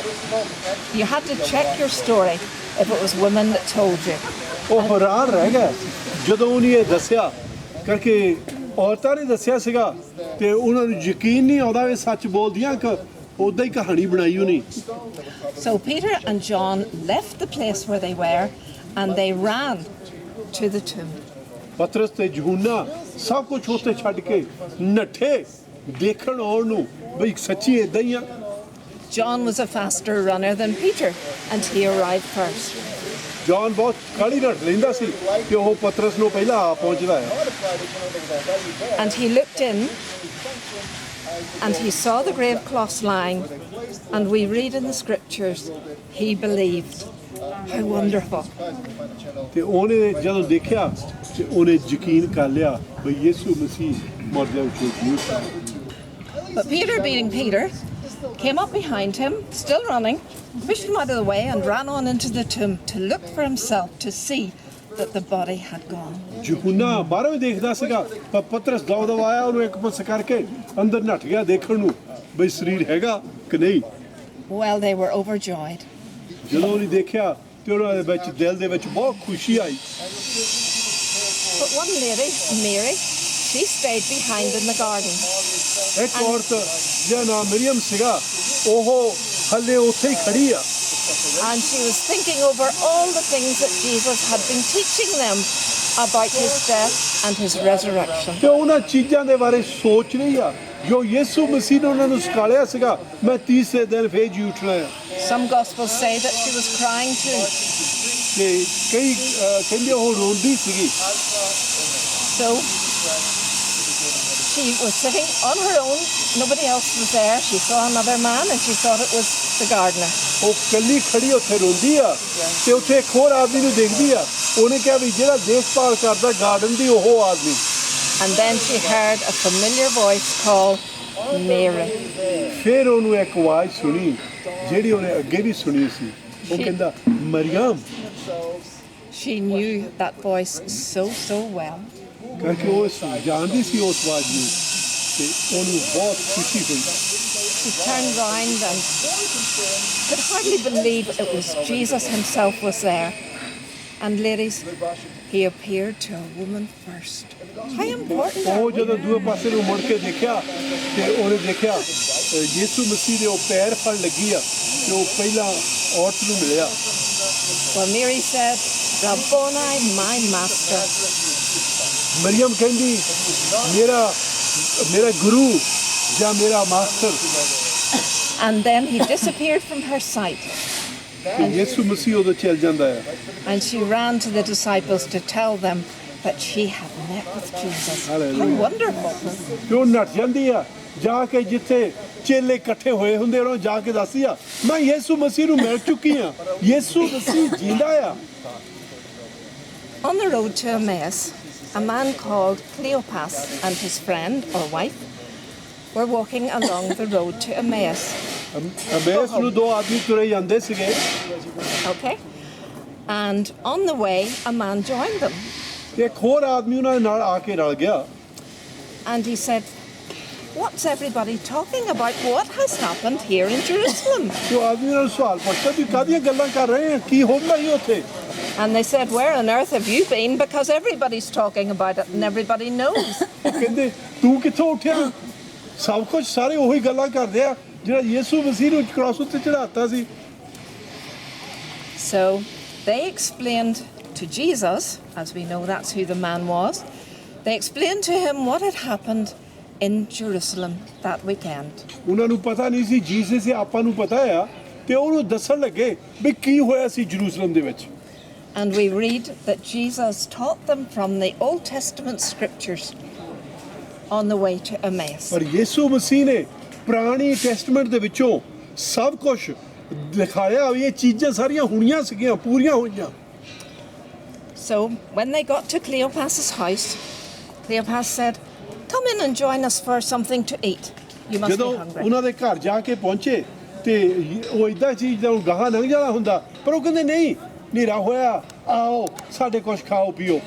you had to check your story if it was women that told you. ਉਹ ਹੈਰਾਨ ਰਹਿ ਗਿਆ ਜਦੋਂ ਉਹਨੇ ਇਹ ਦੱਸਿਆ ਕਰਕੇ ਔਰਤਾਂ ਨੇ ਦੱਸਿਆ ਸੀਗਾ ਤੇ ਉਹਨਾਂ ਨੂੰ ਯਕੀਨ ਨਹੀਂ ਆਉਂਦਾ ਇਹ ਸੱਚ ਬੋਲਦੀਆਂ ਕਿ ਉਦਾਂ ਹੀ ਕਹਾਣੀ ਬਣਾਈ ਉਹਨੇ So Peter and John left the place where they were and they ran to the tomb. ਪਤਰਸ ਤੇ ਯਹੂਨਾ ਸਭ ਕੁਝ ਉੱਥੇ ਛੱਡ ਕੇ ਨੱਠੇ ਦੇਖਣ ਆਉਣ ਨੂੰ ਬਈ ਸੱਚੀ ਇਦਾਂ ਹੀ ਆ John was a faster runner than Peter and he arrived first. John ਬਹੁਤ ਕਾਹਲੀ ਨਾਲ ਲੈਂਦਾ ਸੀ ਕਿ ਉਹ ਪਤਰਸ ਨੂੰ ਪਹਿਲਾਂ ਆ ਪਹੁੰਚਦਾ ਹੈ And he looked in and he saw the grave cloths lying, and we read in the scriptures, he believed. How wonderful. ਤੇ ਉਹਨੇ ਜਦੋਂ ਦੇਖਿਆ ਤੇ ਉਹਨੇ ਯਕੀਨ ਕਰ ਲਿਆ ਬਈ ਯਿਸੂ ਮਸੀਹ ਮੁਰਦਿਆਂ ਵਿੱਚੋਂ ਜੀ ਉੱਠਿਆ But Peter, being Peter, came up behind him, still running, pushed him out of the way and ran on into the tomb to look for himself to see that the body had gone. ਯਹੂਨਾ ਬਾਹਰੋਂ ਹੀ ਦੇਖਦਾ ਸੀਗਾ ਪਰ ਪਤਰਸ ਦੌੜ ਆਇਆ ਉਹਨੂੰ ਇੱਕ ਪਾਸੇ ਕਰਕੇ ਅੰਦਰ ਨੱਠ ਗਿਆ ਦੇਖਣ ਨੂੰ ਬਈ ਸਰੀਰ ਹੈਗਾ ਕਿ ਨਹੀਂ Well, they were overjoyed. ਜਦੋਂ ਉਹਨੇ ਦੇਖਿਆ ਤੇ ਉਹਨਾਂ ਦੇ ਵਿੱਚ ਦਿਲ ਦੇ ਵਿੱਚ ਬਹੁਤ ਖੁਸ਼ੀ ਆਈ But one lady, Mary, she stayed behind in the garden. ਇੱਕ ਔਰਤ ਜਿਹਦਾ ਨਾਮ ਮਰੀਅਮ ਸੀਗਾ ਉਹ ਹੱਲੇ ਉੱਥੇ ਹੀ ਖੜੀ ਆ And she was thinking over all the things that Jesus had been teaching them about his death and his resurrection. ਤੇ ਉਹਨਾਂ ਚੀਜ਼ਾਂ ਦੇ ਬਾਰੇ ਸੋਚ ਰਹੀ ਆ ਜੋ ਯਿਸੂ ਮਸੀਹ ਨੇ ਉਹਨਾਂ ਨੂੰ ਸਿਖਾਇਆ ਸੀਗਾ ਮੈਂ ਤੀਸਰੇ ਦਿਨ ਫੇਰ ਜੀ ਉੱਠਣਾ ਆ Some gospels say that she was crying too. ਤੇ ਕਈ ਕਹਿੰਦੇ ਉਹ ਰੋਂਦੀ ਸੀਗੀ So she was sitting on her own. Nobody else was there. She saw another man and she thought it was the gardener. ਉਹ ਕੱਲੀ ਖੜੀ ਉੱਥੇ ਰੋਂਦੀ ਆ ਤੇ ਉੱਥੇ ਇੱਕ ਹੋਰ ਆਦਮੀ ਨੂੰ ਦੇਖਦੀ ਆ ਉਹਨੇ ਕਿਹਾ ਵੀ ਜਿਹੜਾ ਦੇਖਭਾਲ ਕਰਦਾ ਗਾਰਡਨ ਦੀ ਉਹ ਆਦਮੀ And then she heard a familiar voice call Mary. ਫਿਰ ਉਹਨੂੰ ਇੱਕ ਆਵਾਜ਼ ਸੁਣੀ ਜਿਹੜੀ ਉਹਨੇ ਅੱਗੇ ਵੀ ਸੁਣੀ ਸੀ ਉਹ ਕਹਿੰਦਾ Mariam She knew that voice so well. ਕਰਕੇ ਉਹ ਜਾਣਦੀ ਸੀ ਉਸ ਆਵਾਜ਼ ਨੂੰ ਤੇ ਉਹਨੂੰ ਬਹੁਤ ਖੁਸ਼ੀ ਹੋਈ She turned round and could hardly believe it was Jesus himself was there. And ladies, he appeared to a woman first. How important are ਉਹ we? ਜਦੋਂ ਦੂਏ ਪਾਸੇ ਨੂੰ ਮੁੜ ਕੇ ਦੇਖਿਆ ਤੇ ਉਹਨੇ ਦੇਖਿਆ ਯਿਸੂ ਮਸੀਹ ਦੇ ਉਹ ਪੈਰ ਫੜ ਲੱਗੀ ਆ ਤੇ ਉਹ ਪਹਿਲਾਂ ਔਰਤ ਨੂੰ ਮਿਲਿਆ Well, Mary said, Rabboni, my master. Mariam ਕਹਿੰਦੀ ਮੇਰਾ ਗੁਰੂ ਜਾਂ ਮੇਰਾ master And then he disappeared from her sight. ਯਿਸੂ ਮਸੀਹ ਉਦੋਂ ਚੱਲ ਜਾਂਦਾ ਹੈ And she ran to the disciples to tell them that she had met with Jesus. How Hallelujah. wonderful. ਤੇ ਉਹ ਨੱਠ ਜਾਂਦੀ ਆ ਜਾ ਕੇ ਜਿੱਥੇ ਚੇਲੇ ਇਕੱਠੇ ਹੋਏ ਹੁੰਦੇ ਉਹਨਾਂ ਨੂੰ ਜਾ ਕੇ ਦੱਸਦੀ ਆ ਮੈਂ ਯਿਸੂ ਮਸੀਹ ਨੂੰ ਮਿਲ ਚੁੱਕੀ ਆ ਯਿਸੂ ਮਸੀਹ ਜਿੰਦਾ ਆ On the road to Emmaus, a man called Cleopas and his friend or wife were walking along the road to Emmaus. ਅਬੇਸ ਨੂੰ ਦੋ ਆਦਮੀ ਤੁਰੇ ਜਾਂਦੇ ਸੀਗੇ Okay? And on the way, a man joined them. ਇੱਕ ਹੋਰ ਆਦਮੀ ਉਹਨਾਂ ਦੇ ਨਾਲ ਆ ਕੇ ਰਲ ਗਿਆ And he said, What's everybody talking about? What has happened here in Jerusalem? ਤੇ ਉਹ ਆਦਮੀ ਨਾਲ ਸਵਾਲ ਪੁੱਛਦਾ ਵੀ ਕਾਹਦੀਆਂ ਗੱਲਾਂ ਕਰ ਰਹੇ ਆ ਕੀ ਹੋ ਗਿਆ ਜੀ ਉੱਥੇ And they said, Where on earth have you been? Because everybody's talking about it and everybody knows. ਉਹ ਕਹਿੰਦੇ ਤੂੰ ਕਿੱਥੋਂ ਉੱਠਿਆ ਸਭ ਕੁਝ ਸਾਰੇ ਉਹੀ ਗੱਲਾਂ ਕਰਦੇ ਆ ਜਿਹੜਾ ਯਿਸੂ ਮਸੀਹ ਨੂੰ ਕ੍ਰਾਸ ਉੱਤੇ ਚੜਾਤਾ ਸੀ So they explained to Jesus, as we know that's who the man was, they explained to him what had happened in Jerusalem that weekend. ਉਹਨਾਂ ਨੂੰ ਪਤਾ ਨਹੀਂ ਸੀ ਜੀਸਸ ਸੀ ਆਪਾਂ ਨੂੰ ਪਤਾ ਆ ਤੇ ਉਹਨੂੰ ਦੱਸਣ ਲੱਗੇ ਵੀ ਕੀ ਹੋਇਆ ਸੀ ਜਰੂਸਲਮ ਦੇ ਵਿੱਚ And we read that Jesus taught them from the Old Testament scriptures on the way to Emmaus. ਪਰ ਯਿਸੂ ਮਸੀਹ ਨੇ ਪੁਰਾਣੀ ਟੈਸਟਮੈਂਟ ਦੇ ਵਿੱਚੋਂ ਸਭ ਕੁਝ ਦਿਖਾਇਆ ਵੀ ਇਹ ਚੀਜ਼ਾਂ ਸਾਰੀਆਂ ਹੋਣੀਆਂ ਸੀਗੀਆਂ ਪੂਰੀਆਂ ਹੋਈਆਂ So when they got to Cleopas's house, Cleopas said, Come in and join us for something to eat. You must ਜਦੋਂ be hungry. ਉਹਨਾਂ ਦੇ ਘਰ ਜਾ ਕੇ ਪਹੁੰਚੇ ਤੇ ਉਹ ਇਦਾਂ ਚੀਜ਼ ਦਾ ਗਾਹਾਂ ਲੰਘ ਜਾਣਾ ਹੁੰਦਾ ਪਰ ਉਹ ਕਹਿੰਦੇ ਨਹੀਂ ਹਨੇਰਾ ਹੋਇਆ ਆਓ ਸਾਡੇ ਕੁਝ ਖਾਓ ਪੀਓ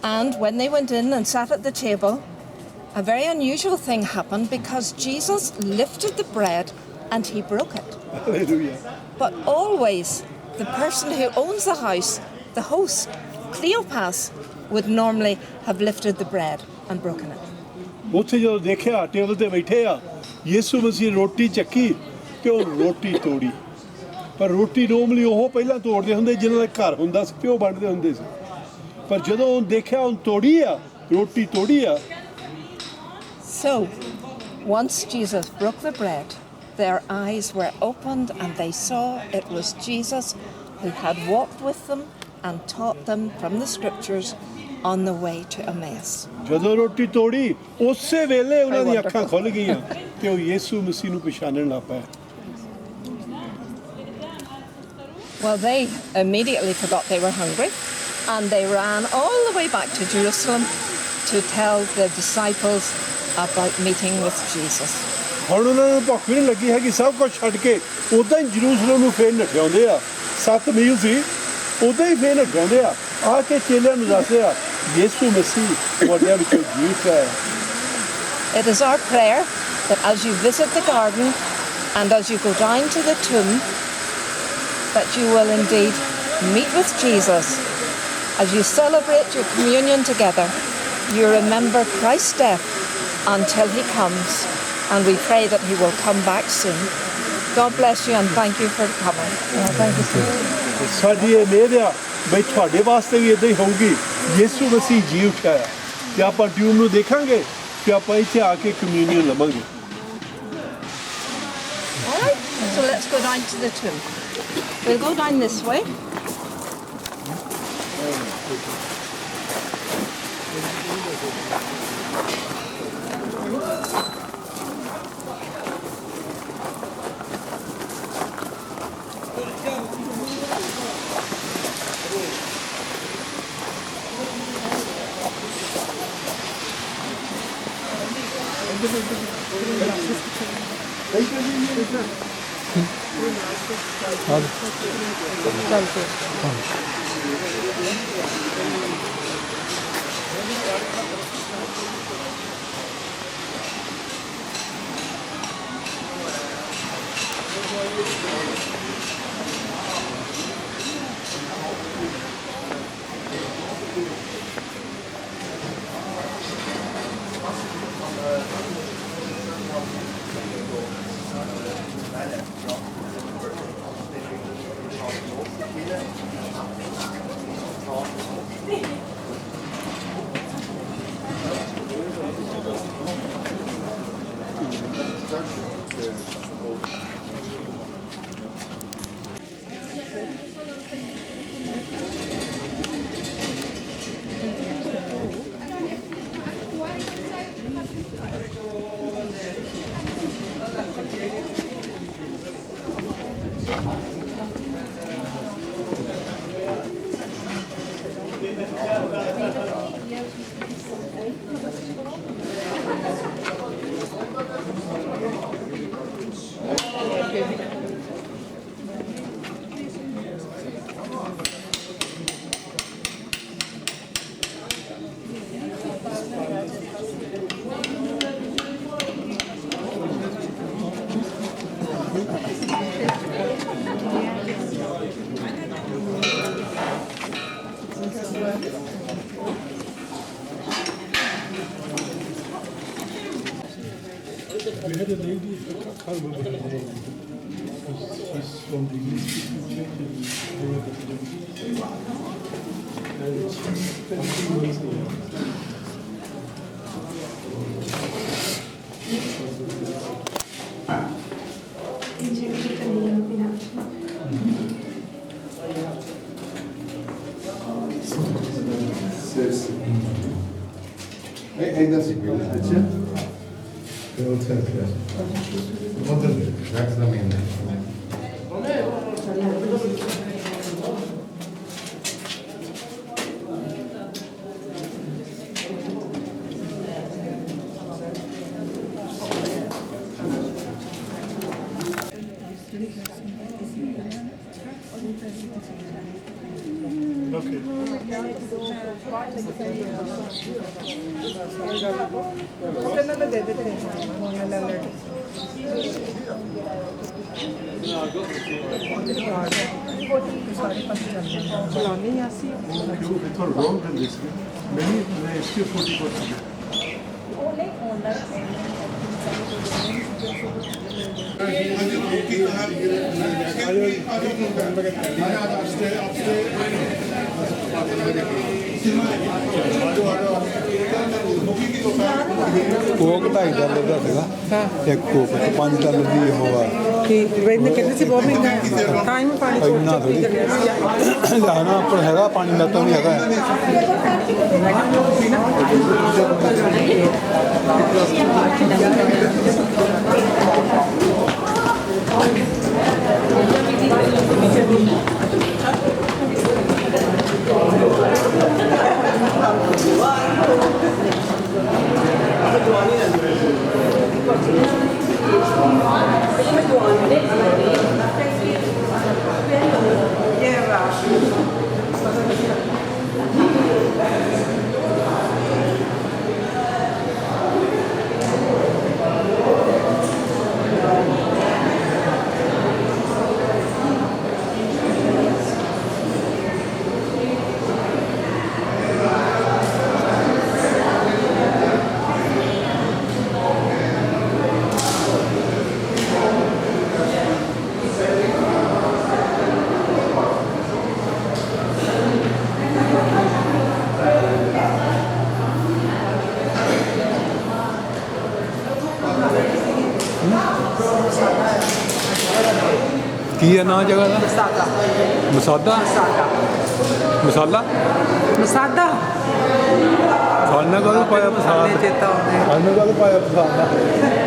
And when they went in and sat at the table, a very unusual thing happened because Jesus lifted the bread and he broke it. Hallelujah But always, the person who owns the house, the host, Cleopas, would normally have lifted the bread and broken it. ਉੱਥੇ ਜਦੋਂ ਦੇਖਿਆ table ਤੇ ਬੈਠੇ ਆ ਯਿਸੂ ਮਸੀਹ ਰੋਟੀ ਚੱਕੀ ਤੇ ਉਹ ਰੋਟੀ ਤੋੜੀ ਪਰ ਰੋਟੀ ਨੋਰਮਲੀ ਉਹ ਪਹਿਲਾਂ ਤੋੜਦੇ ਹੁੰਦੇ ਜਿਨ੍ਹਾਂ ਦਾ ਘਰ ਹੁੰਦਾ ਸੀ ਤੇ ਉਹ ਵੰਡਦੇ ਹੁੰਦੇ ਸੀ ਪਰ ਜਦੋਂ ਉਹ ਦੇਖਿਆ ਉਹ ਤੋੜੀ ਆ ਰੋਟੀ ਤੋੜੀ ਆ So, once Jesus broke the bread, their eyes were opened and they saw it was Jesus who had walked with them and taught them from the scriptures on the way to Emmaus. ਜਦੋਂ ਰੋਟੀ ਤੋੜੀ ਉਸੇ ਵੇਲੇ ਉਹਨਾਂ ਦੀਆਂ ਅੱਖਾਂ ਖੁੱਲ ਗਈਆਂ ਤੇ ਉਹ ਯਿਸੂ ਮਸੀਹ ਨੂੰ ਪਛਾਣਨ ਲੱਗ ਪਏ Well, they immediately forgot they were hungry and they ran all the way back to Jerusalem to tell the disciples about meeting with Jesus. ਹੁਣ ਉਹਨਾਂ ਨੂੰ ਭੁੱਖ ਨਹੀਂ ਲੱਗੀ ਹੈਗੀ ਸਭ ਕੁਝ ਛੱਡ ਕੇ ਉਦਾਂ ਹੀ ਜਰੂਸਲਮ ਨੂੰ ਫੇਰ ਨਠਿਆਉਂਦੇ ਆ 7 ਮੀਲ ਸੀ ਉਦਾਂ ਹੀ ਫੇਰ ਨਠਿਆਉਂਦੇ ਆ ਆ ਕੇ ਚੇਲਿਆਂ ਨੂੰ ਦੱਸਦੇ ਆ ਯਿਸੂ ਮਸੀਹ ਵੱਡਿਆਂ ਵਿੱਚੋਂ ਜੀਵਤ ਹੈ It is our prayer that as you visit the garden and as you go down to the tomb, that you will indeed meet with Jesus. As you celebrate your communion together, you remember Christ's death until he comes, and we pray that he will come back soon. God bless you and thank you for coming. Thank you. ਸਾਡੀ ਇਹ ਮਿਹਰ ਆ ਬਈ ਤੁਹਾਡੇ ਵਾਸਤੇ ਵੀ ਇਦਾਂ ਹੀ ਹੋਊਗੀ ਯਿਸੂ ਮਸੀਹ ਜੀ ਉੱਠਿਆ ਹੈ ਤੇ ਆਪਾਂ ਟਿਊਬ ਨੂੰ ਦੇਖਾਂਗੇ ਤੇ ਆਪਾਂ ਇੱਥੇ ਆ ਕੇ ਕਮਿਊਨੀਅਨ ਲਵਾਂਗੇ All right, so let's go down to the tomb. We'll go down this way. We had a lady, I can't remember her name. She's from the English-speaking church and she's Ainda se viu, né? Eu te agradeço. Exatamente. Coke $2.5 ਦਾ ਸੀਗਾ ਇੱਕ Coke ਤੇ $5 ਦੀ ਉਹ ਆ ਠੀਕ ਵੇਖਦੇ ਕਿੰਨੇ ਸੀ ਬਹੁਤ ਮਹਿੰਗਾ ਟਾਈਮ ਪਾਣੀ ਇੰਨਾ ਥੋੜੀ ਲਾਣਾ ਪਰ ਹੈਗਾ ਪਾਣੀ ਦਾ ਤਾਂ ਵੀ ਹੈਗਾ ਕੀ ਹੈ ਨਾਂ ਜਗ੍ਹਾ ਦਾ ਮਸਾਦਾ ਮਸਾਲਾ ਮਸਾਦਾ ਖਾਣਾ ਕਾਹਨੂੰ ਪਾਇਆ ਪਸਾਦ ਚੇਤਾ ਆਉਂਦੇ ਖਾਣਾ ਕਾਹਨੂੰ ਪਾਇਆ ਪਸਾਦ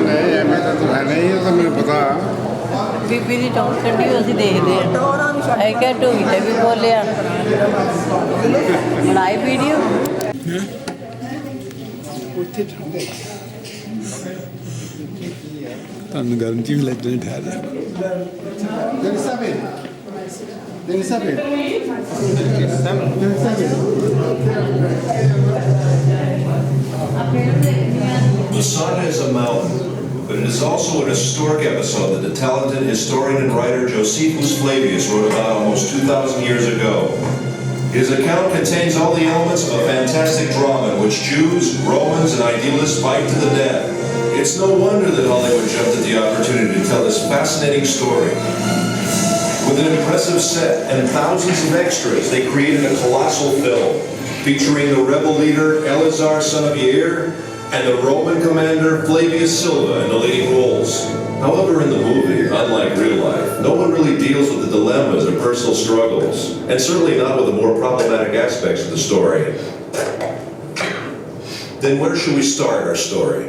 नहीं एम तो है नहीं तो मुझे पता ਬੀਬੀ ਦੀ ਟੌਰ ਕੱਢੀ ਅਸੀਂ ਦੇਖਦੇ ਆ ਐ ਕਿ ਢੋਈ ਤੇ ਵੀ ਬੋਲਿਆ ਬਣਾਈ ਵੀਡੀਓ ਤੁਹਾਨੂੰ ਗਰਮ ਚੀਜ਼ ਲੈ ਕੇ ਠਹਿਰ ਜਾ Masada is a mountain, but it is also an historic episode that the talented historian and writer Josephus Flavius wrote about almost 2,000 years ago. His account contains all the elements of a fantastic drama in which Jews, Romans, and idealists fight to the death. It's no wonder that Hollywood jumped at the opportunity to tell this fascinating story. With an impressive set and thousands of extras, they created a colossal film featuring the rebel leader Eleazar, son of Yair, and the Roman commander Flavius Silva in the leading roles. However, in the movie, unlike real life, no one really deals with the dilemmas or personal struggles, and certainly not with the more problematic aspects of the story. Then where should we start our story?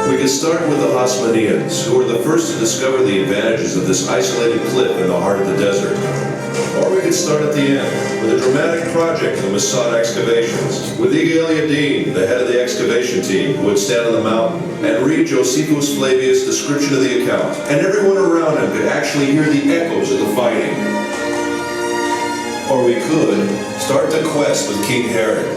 We could start with the Hasmoneans, who were the first to discover the advantages of this isolated cliff in the heart of the desert. Or we could start at the end, with a dramatic project of the Masada excavations, with Igal Yadin, the head of the excavation team, who would stand on the mountain and read Josephus Flavius' description of the account. And everyone around him could actually hear the echoes of the fighting. Or we could start the quest with King Herod.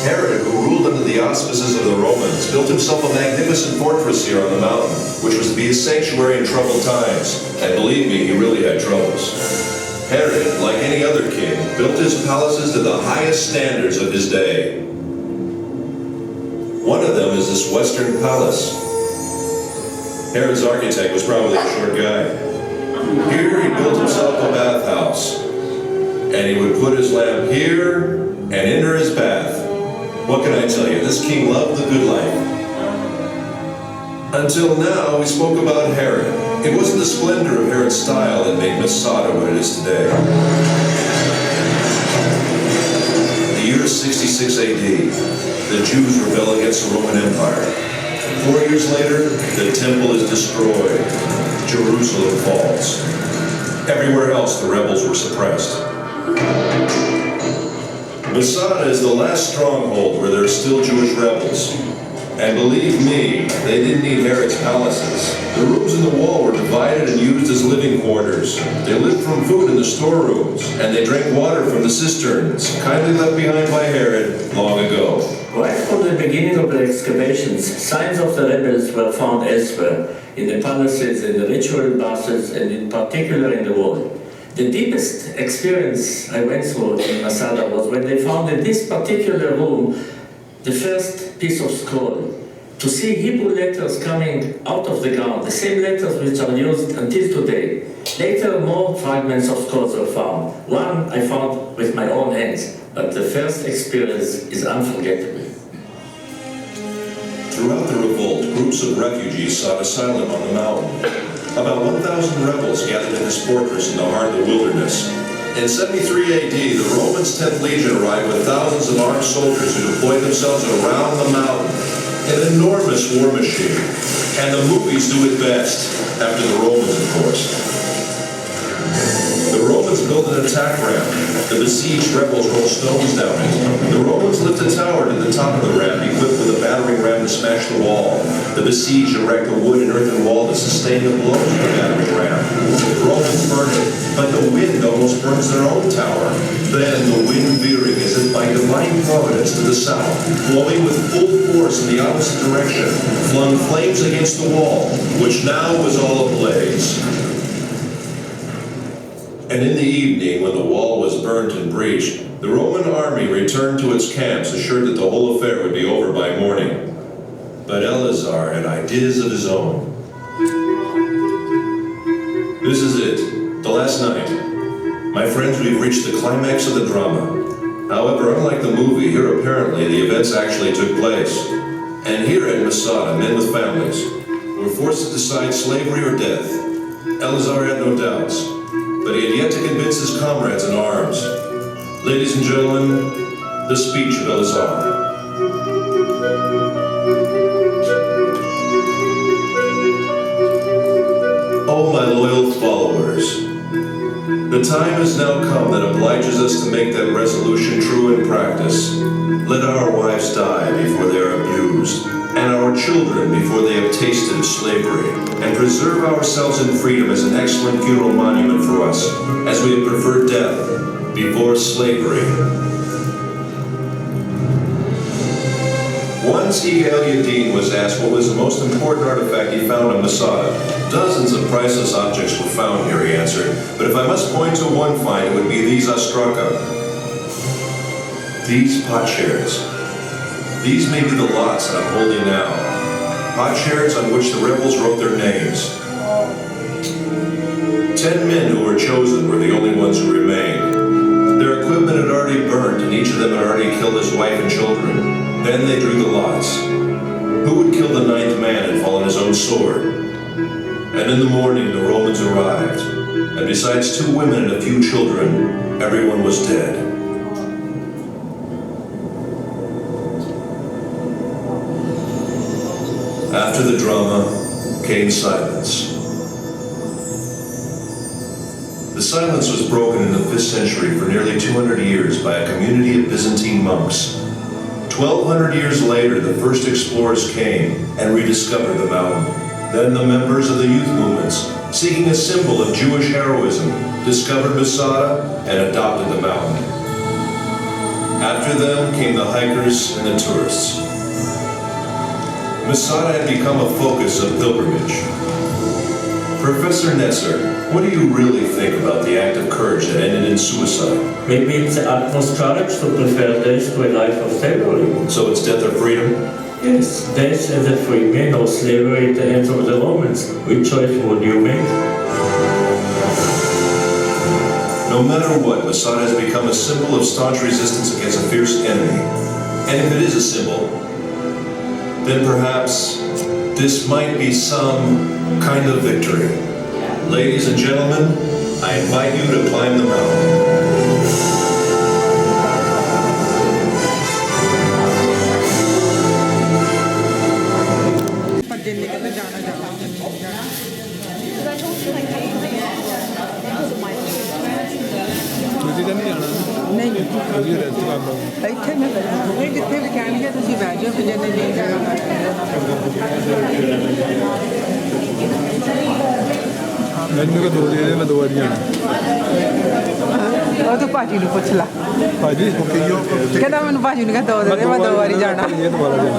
Herod, who ruled under the auspices of the Romans, built himself a magnificent fortress here on the mountain, which was to be his sanctuary in troubled times. And believe me, he really had troubles. Herod, like any other king, built his palaces to the highest standards of his day. One of them is this Western palace. Herod's architect was probably a short guy. Here he built himself a bathhouse, and he would put his lamp here and enter his bath. What can I tell you? This king loved the good life. Until now, we spoke about Herod. It wasn't the splendor of Herod's style that made Masada what it is today. The year is 66 AD. The Jews rebel against the Roman Empire. 4 years later, the temple is destroyed. Jerusalem falls. Everywhere else, the rebels were suppressed. Masada is the last stronghold where there are still Jewish rebels. And believe me, they didn't need Herod's palaces. The rooms in the wall were divided and used as living quarters. They lived from food in the storerooms, and they drank water from the cisterns, kindly left behind by Herod long ago. Right from the beginning of the excavations, signs of the rebels were found elsewhere, in the palaces, in the ritual baths, and in particular in the wall. The deepest experience I went through in Masada was when they found in this particular room the first piece of scroll. To see Hebrew letters coming out of the ground, the same letters which are used until today. Later, more fragments of scrolls were found. One I found with my own hands, but the first experience is unforgettable. Throughout the revolt, groups of refugees sought asylum on the mountain. About 1,000 rebels gathered in this fortress in the heart of the wilderness. In 73 AD, the Romans' 10th Legion arrived with thousands of armed soldiers who deployed themselves around the mountain. An enormous war machine. And the movies do it best, after the Romans, of course. The Romans built an attack ramp. The besieged rebels rolled stones down it. The Romans lift a tower to the top of the ramp, equipped with a battering ram to smash the wall. The besieged erect a wood and earthen wall to sustain the blows of the battering ram. The Romans burn it, but the wind almost burns their own tower. Then the wind veering as if by divine providence to the south, blowing with full force in the opposite direction, flung flames against the wall, which now was all ablaze. And in the evening, when the wall was burnt and breached, the Roman army returned to its camps, assured that the whole affair would be over by morning. But Eleazar had ideas of his own. This is it, the last night. My friends, we've reached the climax of the drama. However, unlike the movie, here apparently the events actually took place. And here at Masada, men with families were forced to decide slavery or death. Eleazar had no doubts, but he had yet to convince his comrades in arms. Ladies and gentlemen, the speech of Elazar. Oh, my loyal followers, the time has now come that obliges us to make that resolution true in practice. Let our wives die before they are abused, and our children before they have tasted of slavery, and preserve ourselves in freedom as an excellent funeral monument for us, as we have preferred death before slavery. Once Yigal Yadin was asked what was the most important artifact he found on Masada. Dozens of priceless objects were found here, he answered, but if I must point to one find, it would be these ostraka. These potsherds. These may be the lots that I'm holding now. Potsherds on which the rebels wrote their names. 10 men who were chosen were the only ones who remained. Their equipment had already burnt, and each of them had already killed his wife and children. Then they drew the lots. Who would kill the 9th man and fall on his own sword? And in the morning the Romans arrived, and besides 2 women and a few children, everyone was dead. After the drama came silence. The silence was broken in the 5th century for nearly 200 years by a community of Byzantine monks. 1,200 years later, the first explorers came and rediscovered the mountain. Then the members of the youth movements, seeking a symbol of Jewish heroism, discovered Masada and adopted the mountain. After them came the hikers and the tourists. Masada had become a focus of pilgrimage. Professor Nesser, what do you really think about the act of courage that ended in suicide? Maybe it's the utmost courage to prefer death to a life of slavery. So it's death or freedom? Yes, death as a free man or slavery at the hands of the Romans. Which choice would you make? No matter what, Masada has become a symbol of staunch resistance against a fierce enemy. And if it is a symbol, then perhaps this might be some kind of victory. Ladies and gentlemen, I invite you to climb the mountain. ਤੁਸੀਂ ਤਾਂ ਨਹੀਂ ਜਾਣਾ ਨਹੀਂ ਤੁਸੀਂ rest ਕਰ ਲਓ ਇੱਥੇ ਮੈਂ ਨਹੀਂ ਜਿੱਥੇ ਵੀ ਕਹਿਣਗੇ ਤੁਸੀਂ ਬਹਿ ਜਾਓ ਜੇ ਨਹੀਂ ਜਾਣਾ ਮੈਨੂੰ ਕਿ 2 ਦਿਨ ਮੈਂ 2 ਵਾਰੀ ਜਾਣਾ ਉਹ ਤਾਂ ਭਾਜੀ ਨੂੰ ਪੁੱਛ ਲਾ ਭਾਜੀ ਕਹਿੰਦਾ ਮੈਨੂੰ ਭਾਜੀ ਨੂੰ ਕਹਿੰਦਾ 2 ਦਿਨ ਮੈਂ 2 ਵਾਰੀ ਜਾਣਾ ਇਹ ਦੁਬਾਰਾ ਜਾਣਾ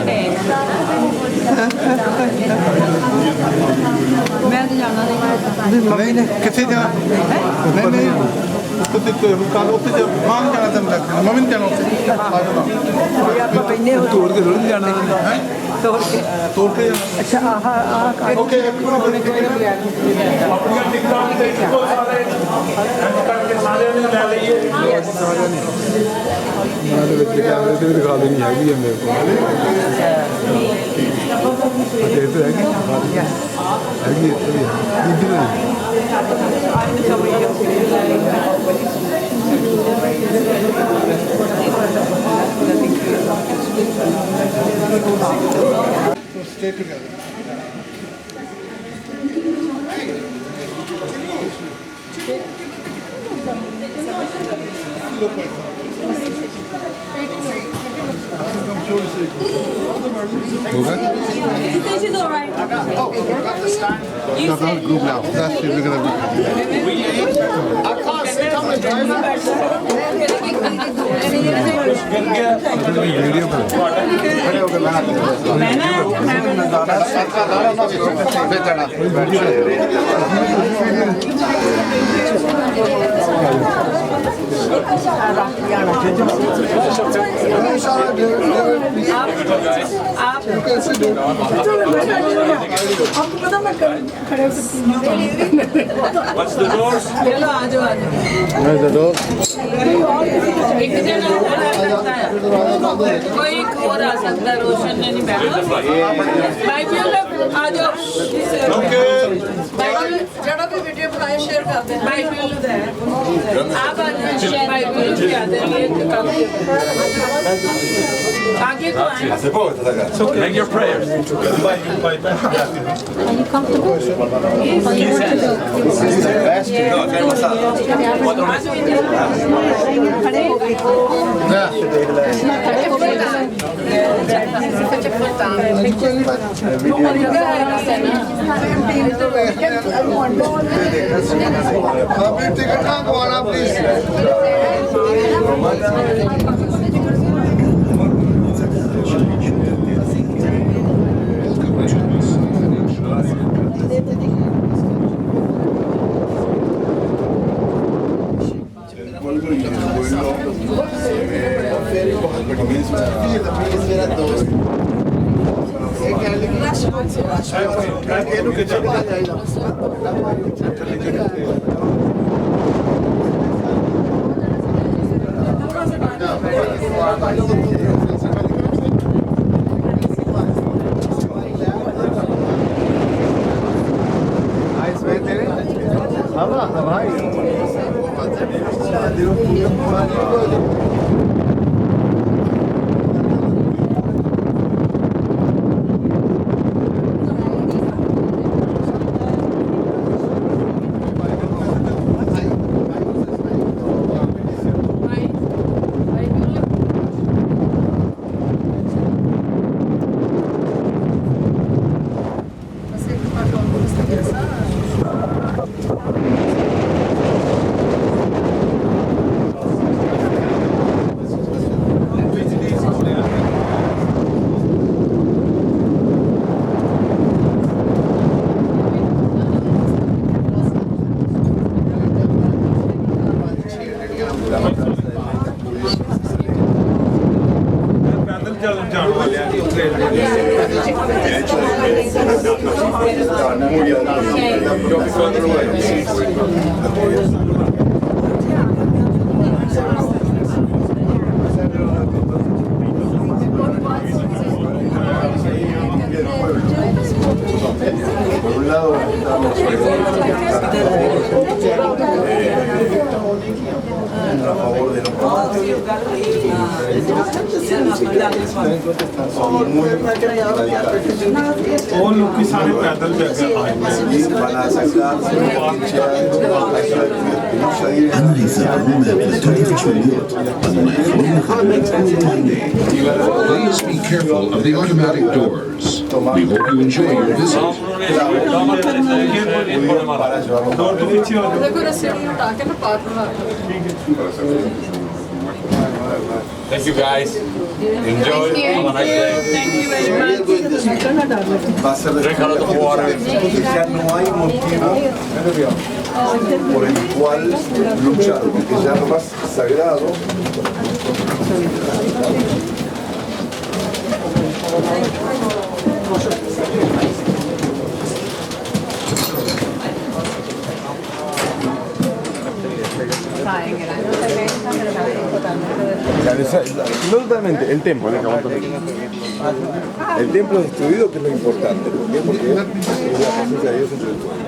ਮੈਂ ਤਾਂ ਜਾਣਾ ਨਹੀਂ ਮੰਮੀ ਨੇ ਕਿੱਥੇ ਜਾਣਾ ਨਹੀਂ ਨਹੀਂ ਉੱਥੇ ਕੱਲ ਉੱਥੇ ਜਾ ਮਾਨ ਜਾਣਾ ਤਾਂ ਮੰਮੀ ਨੇ ਜਾਣਾ ਉੱਥੇ ਆਪਾਂ ਪੈਨੇ ਤੋੜ ਕੇ ਥੋੜੀ ਜਾਣਾ ਤੋੜ ਕੇ ਅੱਛਾ ਆਹ ਓਕੇ ਉਹਨੇ ਕੋਈ ਨਹੀਂ ਆਪਣੀਆਂ ਟਿਕਟਾਂ ਤੇ ਇੱਕੋ ਸਾਰੇ ਕਰਕੇ ਸਾਰਿਆਂ ਨੇ ਲੈ ਲਈਏ ਉਹਨਾਂ ਦੇ ਵਿੱਚ ਕੈਮਰੇ ਤੇ ਵੀ ਦਿਖਾ ਦੇਣੀ ਹੈਗੀ ਆ ਮੇਰੇ ਕੋਲ ਇਹ ਤਾਂ ਹੈਗੀ ਇੱਥੇ ਵੀ ਦੂਜੀ ਨਹੀਂ stay together. होगा This is all right. Oh, got the stand. You got group now. That's it. We're gonna I can't sit on the driver. Video पर खड़े होकर मैं आपको पता मैं खड़े हो सकती हूँ चलो आ जाओ कोई और आ सकता है रोशन ने नहीं बैठा भाई भी आ जाओ जरा भी वीडियो बनाए शेयर कर दें भाई भी आप आ जाओ भाई भी आते हैं आगे को आए Make your prayers. Are you comfortable? और लोग सारे पैदल Analiza una aleatoria ritualiot Please be careful of the automatic doors. We hope you enjoy your visit. Thank you guys. Enjoy. Have a nice day. Thank you very much. Drink out of the water. Ya no hay motivo por el cual luchar, porque ya lo más sagrado. No totalmente, el templo, el templo destruido, que es lo importante. ¿Por qué? Porque es la presencia de Dios entre el pueblo.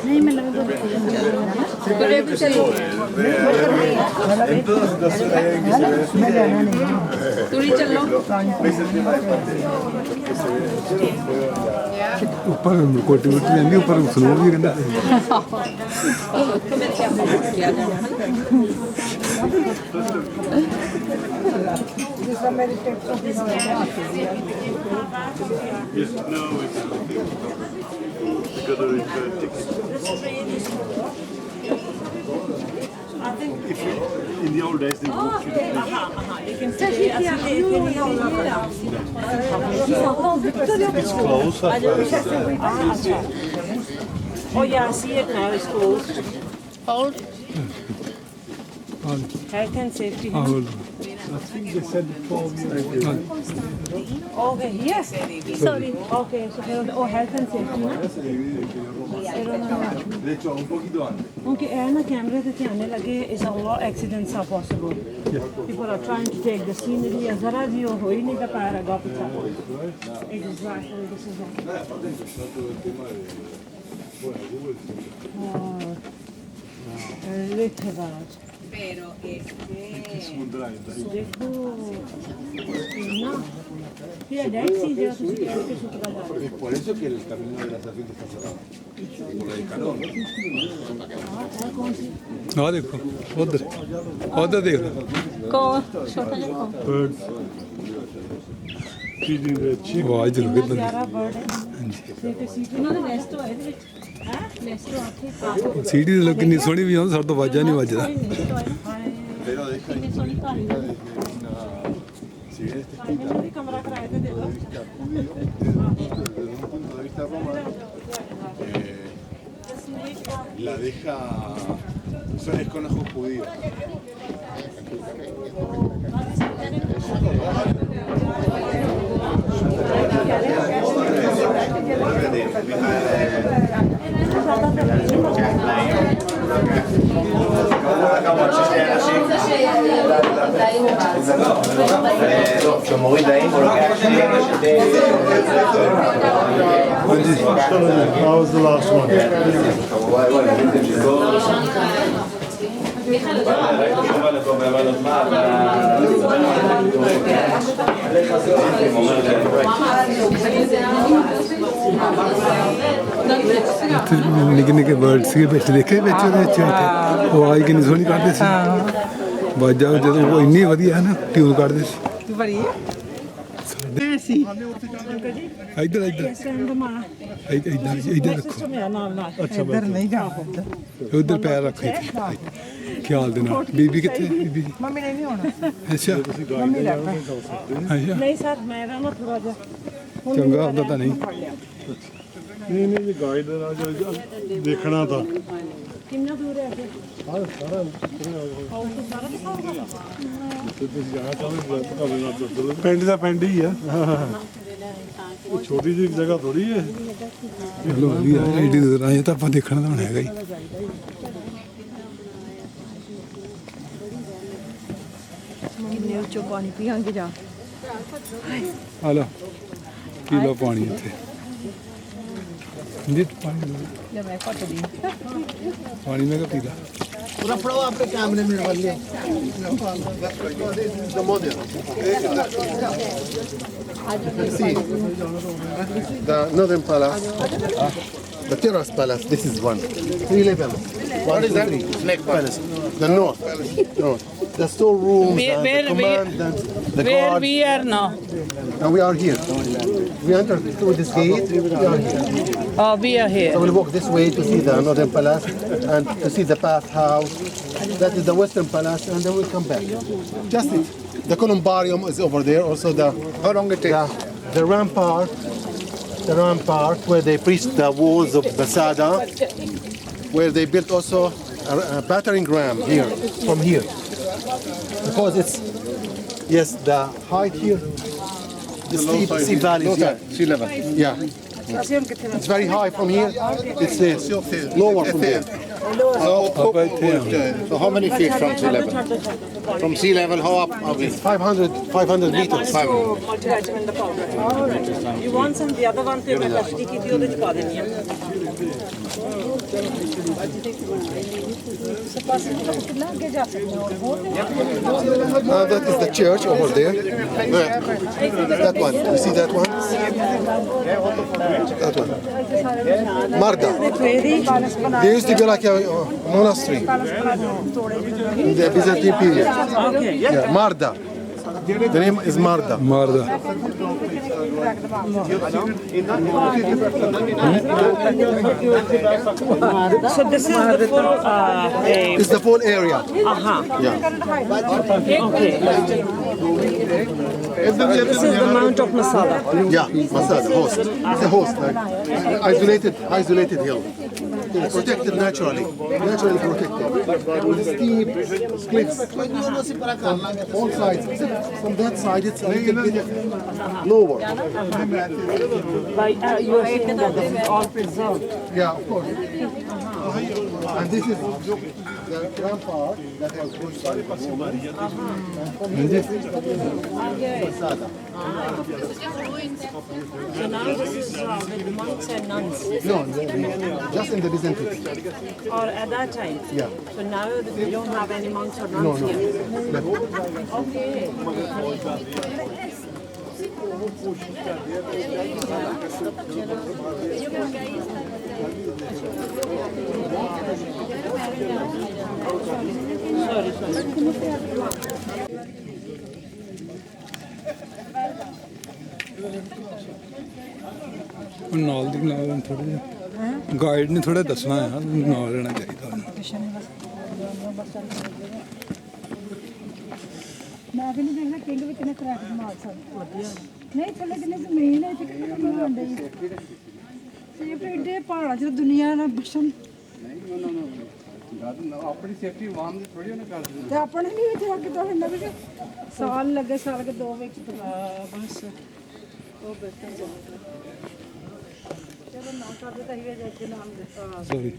नहीं मैं लगा ਤੁਰੀ ਚੱਲੋ ਉੱਪਰ ਕੋਟੀ ਉੱਤੇ ਜਾਂਦੀ ਉੱਪਰ ਸਲੂਨ ਵੀ ਕਹਿੰਦਾ In the old days, they walked through the It's closed. Oh yeah, I see it now. It's closed. Hold. Health and safety. I think they said 12 years. Okay, yes. Sorry. Okay, so health and safety. De hecho, un poquito antes. Okay, na camera te आने लगे is a lot accidents are possible. People are trying to take the scenery. Zara भी हो ही नहीं पा रहा गा पीछा. Exactly, this is it. Little bad. pero देखो ना ये डेट सी जगह से कैसे सुतरा जा रहा है Es por eso que el camino de la serpiente está cerrado. Por el calor. ਆਹ ਦੇਖੋ ਉਧਰ ਉਧਰ ਦੇਖ कौन छोटा जिहा कौन Birds. Feeding the chick. ਆਵਾਜ਼ ਜ਼ਰੂਰ कितना ਬੰਦੀ प्यारा बर्ड है ये किसी ਉਹਨਾਂ ਦੇ ਨੈਸਟ ਹੋਏ ਇਹਦੇ ਵਿੱਚ हां नेक्स्ट आके ਸੀਟੀ ਦੇ ਲੋਕ ਕਿੰਨੀ ਸੋਹਣੀ ਵੀ ਆਉਂਦੀ ਸਾਡੇ ਤੋਂ ਵਾਜਾ ਨਹੀਂ ਵੱਜਦਾ Pero deja de si ves este finally कमरा किराए पे दे दो desde un punto de vista romano, la deja, son esconajos judíos. That was the last one. ਨਿੱਕੇ ਨਿੱਕੇ ਬਰਡ ਸੀਗੇ ਵਿੱਚ ਦੇਖੇ ਵਿੱਚ ਉਹਦੇ ਵਿੱਚ ਉੱਥੇ ਉਹ ਆਵਾਜ਼ ਕਿੰਨੀ ਸੋਹਣੀ ਕੱਢਦੇ ਸੀ ਵਾਜਾ ਜਦੋਂ ਉਹ ਇੰਨੀ ਵਧੀਆ ਨਾ ਟਿਊਨ ਕੱਢਦੇ ਸੀ ਬੜੀ ऐसी ਇੱਧਰ ਇੱਧਰ ਇੱਧਰ ਰੱਖੋ ਇੱਧਰ ਨਹੀਂ ਜਾ ਉਧਰ ਪੈਰ ਰੱਖੋ ਇੱਥੇ ਖਿਆਲ ਦੇ ਨਾਲ ਬੀਬੀ ਕਿੱਥੇ ਬੀਬੀ ਮੰਮੀ ਨੇ ਨਹੀਂ ਹੋਣਾ ਅੱਛਾ ਮੰਮੀ ਲੈ ਅੱਛਾ नहीं सर मेरा ना थोड़ा जा ਚੰਗਾ ਹੁੰਦਾ ਤਾਂ ਨਹੀਂ नहीं नहीं ये गाइड देखना था कितना दूर है ऐसे सारा सारा और तो सारा दिखाओगा ਪਿੰਡ ਦਾ ਪਿੰਡ ਹੀ ਆ ਉਹ ਛੋਟੀ ਜਿਹੀ ਜਗ੍ਹਾ ਥੋੜੀ ਹੈ ਚਲੋ ਵਧੀਆ ਐਡੀ ਦੂਰ ਆਏ ਤਾਂ ਆਪਾਂ ਦੇਖਣ ਦਾ ਹੁਣ ਹੈਗਾ ਹੀ ਕਿੰਨੇ ਉੱਚੋਂ ਪਾਣੀ ਪੀਾਂਗੇ ਜਾ ਆ ਲਓ ਪੀ ਲਓ ਪਾਣੀ ਇੱਥੇ ਜੀ ਪਾਣੀ ਲੈ ਮੈਂ ਘੱਟ ਦੀ ਪਾਣੀ ਮੈਂ ਕਿਹਾ ਪੀ ਲਾ पूरा पड़ो आपके कैमरे में डाल लिया The Northern Palace, the Terrace Palace. This is one. 3 levels. What is that? Snake Palace. The North. The storerooms, the commandants, the where guards. we are now And we are here. We entered through this gate. We are here. oh we are here So we'll walk this way to see the Northern Palace and to see the bathhouse. That is the Western Palace, and then we'll come back. Just it. The columbarium is over there. Also the how long it takes? The rampart where they preached the walls of Masada, where they built also a battering ram here, from here, because it's the height here. The sea valley, sea level. Yeah. It's very high from here. It's lower from there. So how many feet from sea level? From sea level, how up are we? 500 meters. 500. Multivitamin the powder. All right. You want some? The other one पे मैं कश्ती की थी ਉਹਦੇ ਚ ਪਾ ਦੇਣੀ ਹੈ। That is the church over there. That one. You see that one? That one. Marda. There used to be like a monastery in the Byzantine period. Okay. Yeah, Marda. The name is Marda. Marda. So this is the full It's the full area. Yeah. Okay. This is the Mount of Masada. Yeah, Masada, host. It's a host, like isolated hill. It's protected naturally protected. With steep cliffs on all sides. Except from that side, it's a little bit lower. But you are saying that this is all preserved. Yeah, of course. And this is the rampart that was built by the Roman. And this is Masada. So now this is with monks and nuns. No, just in the Byzantine. Or at that time? Yeah. So now we don't have any monks or nuns No. here? Okay. ਨਾਲ ਦੀ ਨਾਲ ਥੋੜਾ ਜਿਹਾ guide ਨੇ ਥੋੜਾ ਦੱਸਣਾ ਆ ਨਾਲ ਰਹਿਣਾ ਚਾਹੀਦਾ ਮੈਂ ਵੀ ਨਹੀਂ ਦੇਖਣਾ ਕਿੰਗ ਵੀ ਕਿੰਨੇ ਕਰੈਕ ਮਾਰ ਸਕਦਾ ਨਹੀਂ ਥੱਲੇ ਕਿੰਨੇ ਜ਼ਮੀਨ ਹੈ ਤੇ ਕਿੰਨੇ ਬਣਾਉਂਦੇ ਤੇ ਐਡੇ ਪਹਾੜਾਂ 'ਚ ਦੁਨੀਆ ਨਾਲ ਬਸਣ ਆਪਣੀ ਸੇਫਟੀ ਵਾਮ ਦੀ ਥੋੜੀ ਉਹਨੇ ਕਰ ਦਿੱਤੀ ਤੇ ਆਪਣੇ ਨਹੀਂ ਇੱਥੇ ਆ ਕੇ ਤਾਂ ਹੁੰਦਾ ਵੀ ਸਾਲ ਲੱਗੇ ਸਾਲ ਕੇ 2 ਵਿੱਚ ਬਸ ਉਹ ਬੈਠੇ ਚਲੋ ਨਾ ਕਰਦੇ ਤਾਂ ਹੀ ਜੇ ਨਾਮ ਦਿੱਤਾ sorry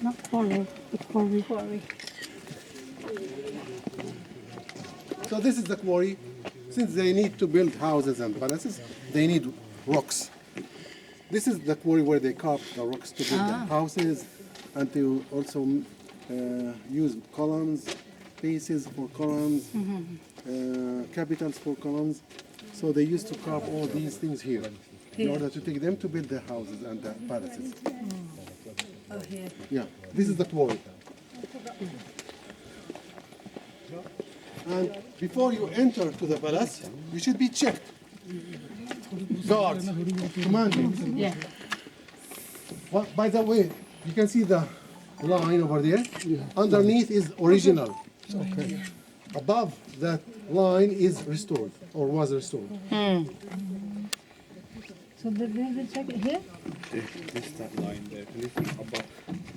Not quarry, the quarry. So this is the quarry. Since they need to build houses and palaces, they need rocks. This is the quarry where they carve the rocks to build the houses and to also use columns, bases for columns, capitals for columns. So they used to carve all these things here in order to take them to build the houses and the palaces. Oh, here. Yeah, this is the quarry. And before you enter to the palace, you should be checked. Guards, commanders. Yeah. Well, by the way, you can see the line over there. Underneath is original. Okay. Above that line is restored or was restored. So they check it here? This that line there. Can you see above?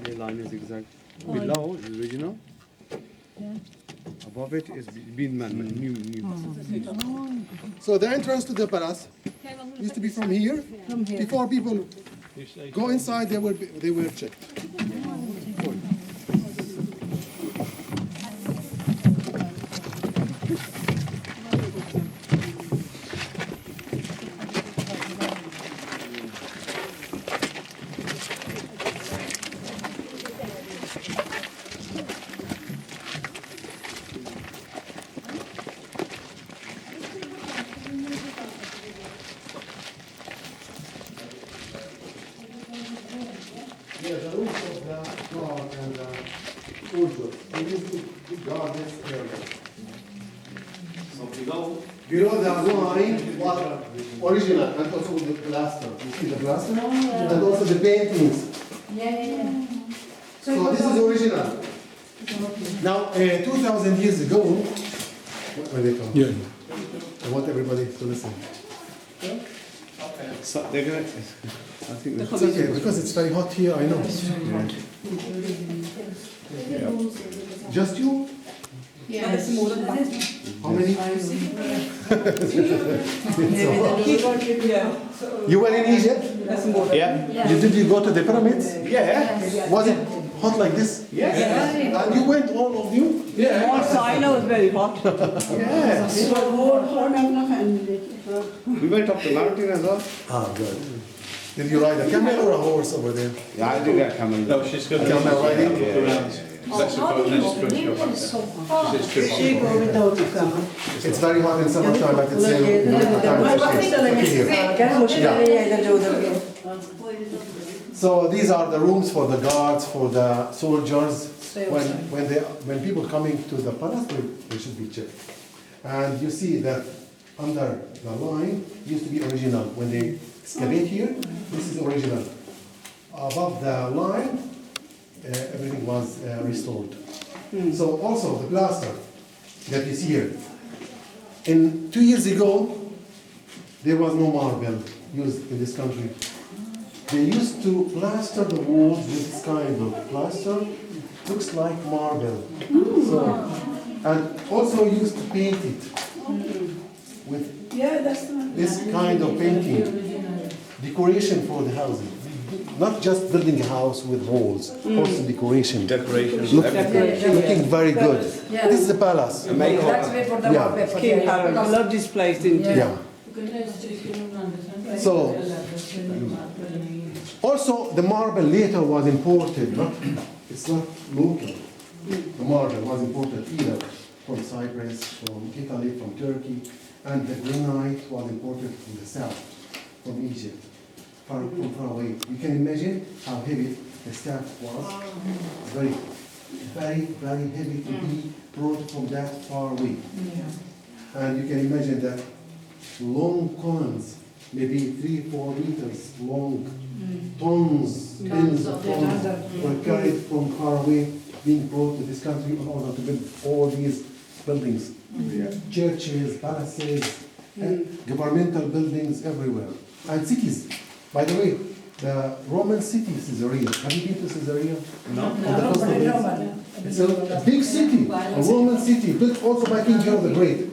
The line is exact. Below is original. Yeah. Above it is been man-made, new. So the entrance to the palace used to be from here. Before people go inside, they were checked. Yeah, the roof of the guard and the soldiers, they used to guard this area. So below the line was original and also with the plaster. You see the plaster? And also the paintings. Yeah. So this is original. Now, 2,000 years ago, when they come. Yeah. I want everybody to listen. So they're gonna. I think It's okay, because it's very hot here, I know. Just you? Yeah. How many? You were in Egypt? Yeah. Did you go to the pyramids? Yeah. Was it hot like this? Yeah. And you went, all of you? Yeah. Also, I know it's very hot. Yes. We went up the mountain as well. Ah, good. Did you ride a camel or a horse over there? Yeah, I did that coming. No, she's going to Camel riding? It's very hot in summertime, but it's in So these are the rooms for the guards, for the soldiers. When people coming to the palace, they should be checked. And you see that under the line used to be original. When they excavate here, this is original. Above the line, everything was restored. So also the plaster that you see here. 2 years ago, there was no marble used in this country. They used to plaster the walls with this kind of plaster. Looks like marble. So, and also used to paint it with this kind of painting. Decoration for the houses. Not just building a house with walls, also decoration. Decorations. Looking very good. Yeah. This is the palace. That's way for the Yeah. wallpaper. King Harold, I love this place, didn't you? Yeah. So, also the marble later was imported. It's not local. The marble was imported either from Cyprus, from Italy, from Turkey, and the granite was imported from the south, from Egypt, from far away. You can imagine how heavy the staff was. Very, very, very heavy to be brought from that far away. And you can imagine that long columns, maybe 3-4 meters long, tons of tons were carried from far away, being brought to this country in order to build all these buildings. Churches, palaces, and governmental buildings everywhere. And cities. By the way, the Roman city, Caesarea. Have you been to Caesarea? No. On the coast of Greece. It's a big city, a Roman city, built also by King Herod the Great.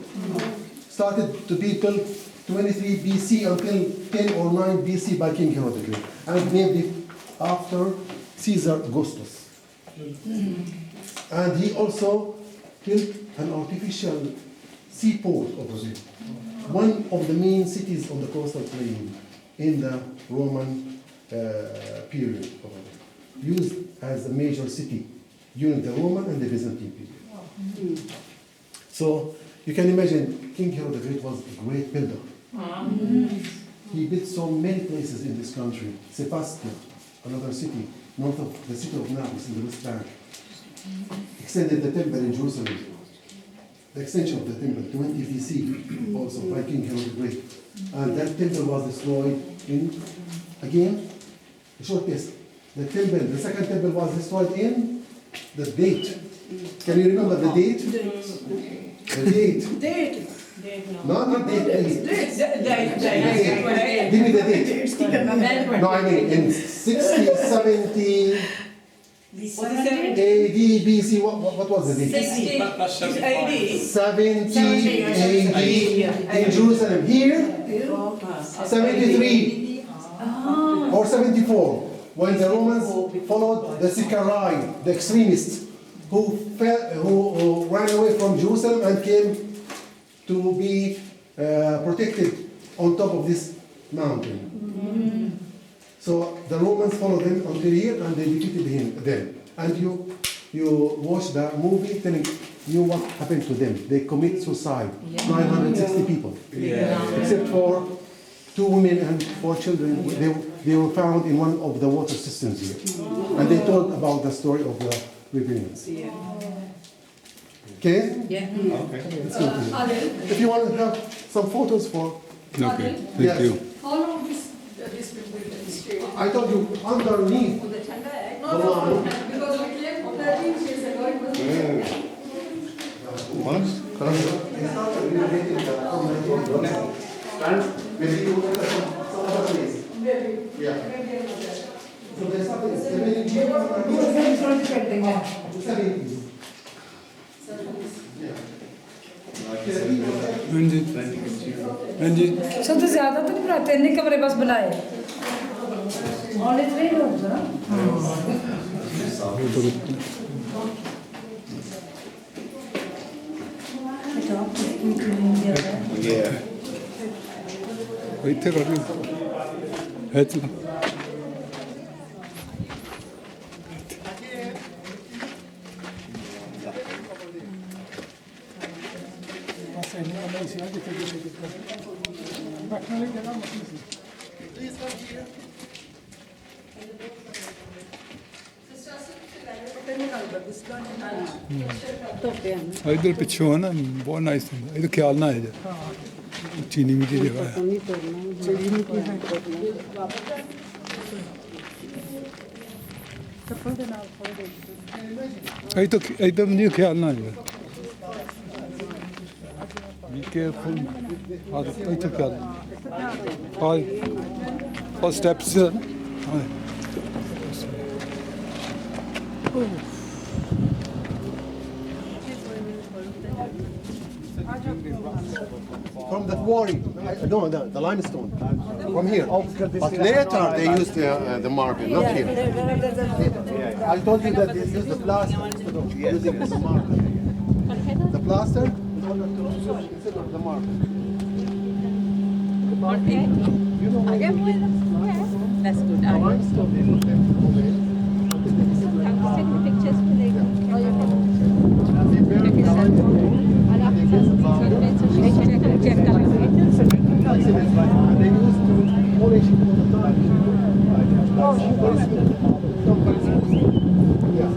Started to be built 23 BC until 10 or 9 BC by King Herod the Great. And named it after Caesar Augustus. And he also built an artificial seaport over there. One of the main cities on the coastal plain in the Roman period over there. Used as a major city during the Roman and the Byzantine period. So you can imagine King Herod the Great was a great builder. He built so many places in this country. Sebastia, another city, north of the city of Naples in the West Bank. Extended the temple in Jerusalem. The extension of the temple, 20 BC, also by King Herod the Great. And that temple was destroyed in, again, a short case. The temple, the second temple was destroyed in the date. Can you remember the date? The date. Not date, please. Give me the date. No, I mean in 60, 70 AD, BC, what was the date? 70 AD in Jerusalem. Here, 73 or 74, when the Romans followed the Sicarii, the extremists, who ran away from Jerusalem and came to be protected on top of this mountain. So the Romans followed them until here and they defeated them. And you watch the movie telling you what happened to them. They commit suicide, 960 people. Except for 2 women and 4 children. They were found in one of the water systems here. And they told about the story of the rebellions. Okay? Yeah. Okay. Let's continue. If you want to have some photos for... Okay, thank you. How long this building history? I told you, underneath the line. Because we came 13 years ago, it was Okay. And maybe you will get some other place. Yeah. So there's something. 70s. हाँ जी सो तो ज्यादा तो नहीं बनाते, नहीं कमरे बस बनाए ऑनली 3 रूम्स ना ਇੱਥੇ ਕਰ ਲਈ ਹੈ ਚਲਾ इधर पिछू है ना बहुत नाइस है इधर ख्याल ना है चीनी मिट्टी जगह है इधर मुझे ख्याल ना है Be careful. इधर ख्याल और steps From the quarry, no, the limestone, from here. But later they used the marble, not here. I told you that they used the plaster instead of using the marble. The plaster instead of the marble. Okay. You know what? That's good. The limestone, they put them over here. Take the pictures for later. Oh, you can. They bury the limestone. And they used to polish it all the time. Very smooth. Not very smooth. Yes,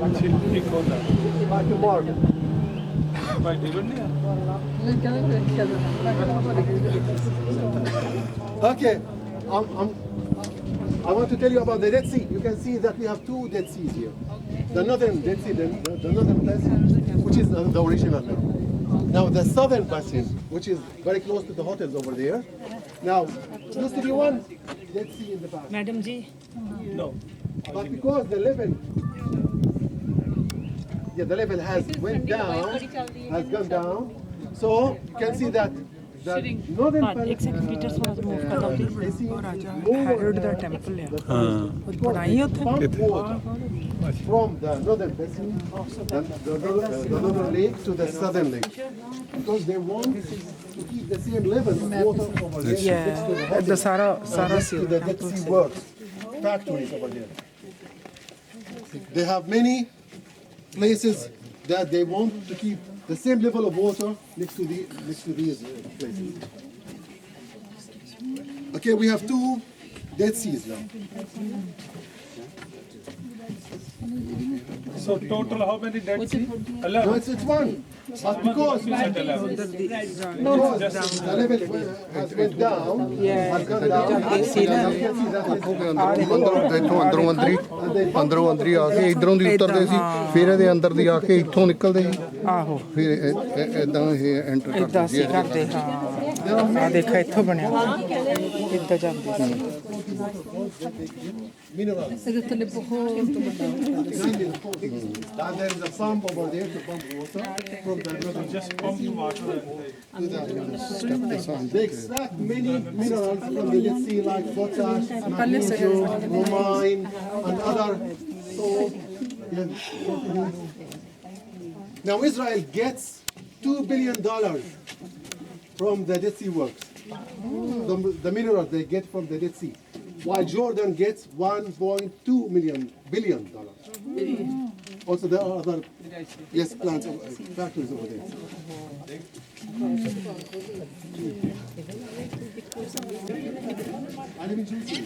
like a marble. Okay, I want to tell you about the Dead Sea. You can see that we have 2 Dead Seas here. The northern Dead Sea, the northern basin, which is the original now. Now the southern basin, which is very close to the hotels over there. Now, used to be one Dead Sea in the past. Madam ji No. But because the level, the level has went down, has gone down, so you can see that the northern एक second Peter थोड़ा सा move करना और आजा Herod दा temple है बनाई होते from the northern basin, the northern lake to the southern lake, because they want to keep the same level of water over there next to the the Sara next to the Dead Sea Works factories over there. They have many places that they want to keep the same level of water next to these places. Okay, we have 2 Dead Seas now. So total how many Dead Sea? 11. No, it's 1. But because the level has went down, has gone down, you can see that. ਇੱਥੋਂ ਅੰਦਰੋਂ ਅੰਦਰੀ ਆ ਕੇ ਇਧਰੋਂ ਦੀ ਉਤਰਦੇ ਸੀ ਫਿਰ ਇਹਦੇ ਅੰਦਰ ਦੀ ਆ ਕੇ ਇੱਥੋਂ ਨਿਕਲਦੇ ਸੀ ਆਹੋ ਫਿਰ ਇਦਾਂ ਇਹ ਐਂਟਰ ਇਦਾਂ ਸੀ ਕਰਦੇ ਹਾਂ ਆ ਦੇਖਾ ਇੱਥੋਂ ਬਣਿਆ ਇੱਦਾਂ ਜਾਂਦੇ ਸੀ Minerals. And there is a pump over there to pump water from the river. Just pump water. They extract many minerals from the Dead Sea like potash, magnesium, bromine, and other salt. Now Israel gets $2 billion from the Dead Sea Works. The minerals they get from the Dead Sea. While Jordan gets $1.2 billion. Also, there are other plants, factories over there. I live in Jerusalem.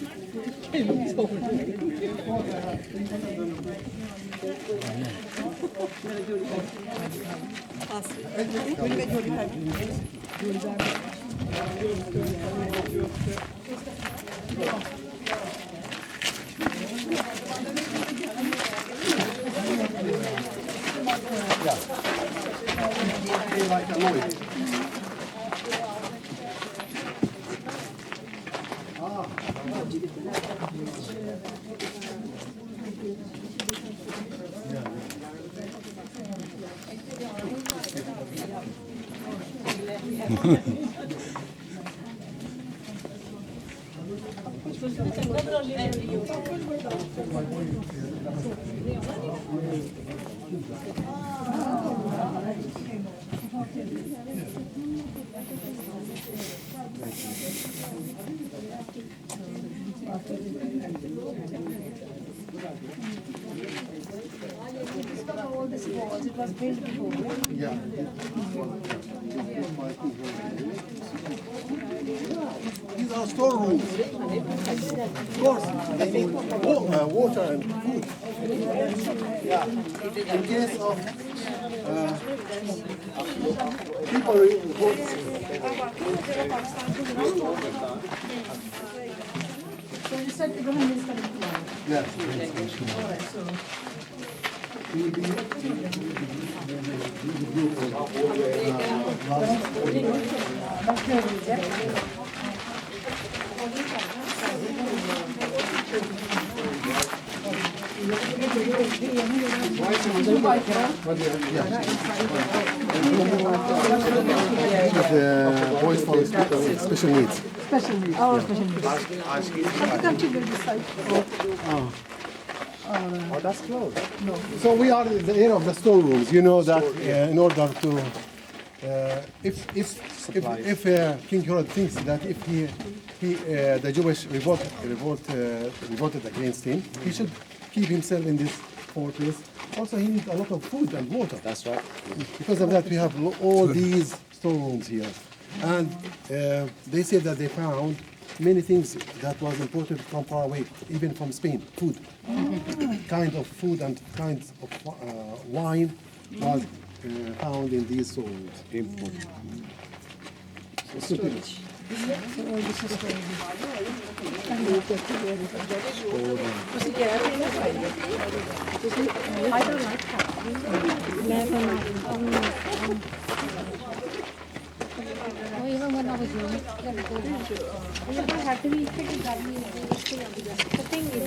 All this walls, it was built before. Yeah. These are storerooms. Of course, they need water and food. Yeah. In case of people report. So you said Ibrahim is coming tomorrow? Yes. Boys for special needs. Special needs. Our special needs. I can't you build this side? Oh, that's closed. No. So we are in the area of the storerooms. You know that in order to, if King Herod thinks that if the Jewish revolted against him, he should keep himself in this fortress. Also, he needs a lot of food and water. That's right. Because of that, we have all these storerooms here, and they said that they found many things that was imported from far away, even from Spain. Food, kind of food and kinds of wine was found in these storerooms. Imported. So storage. Even when I was young, I had to be the thing is,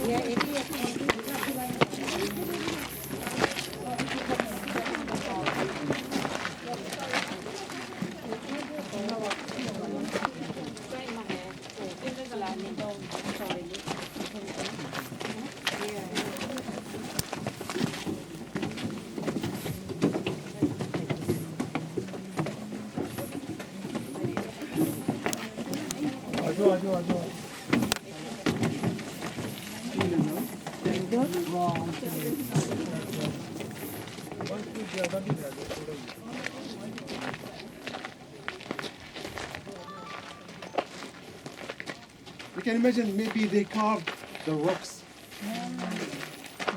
You can imagine maybe they carved the rocks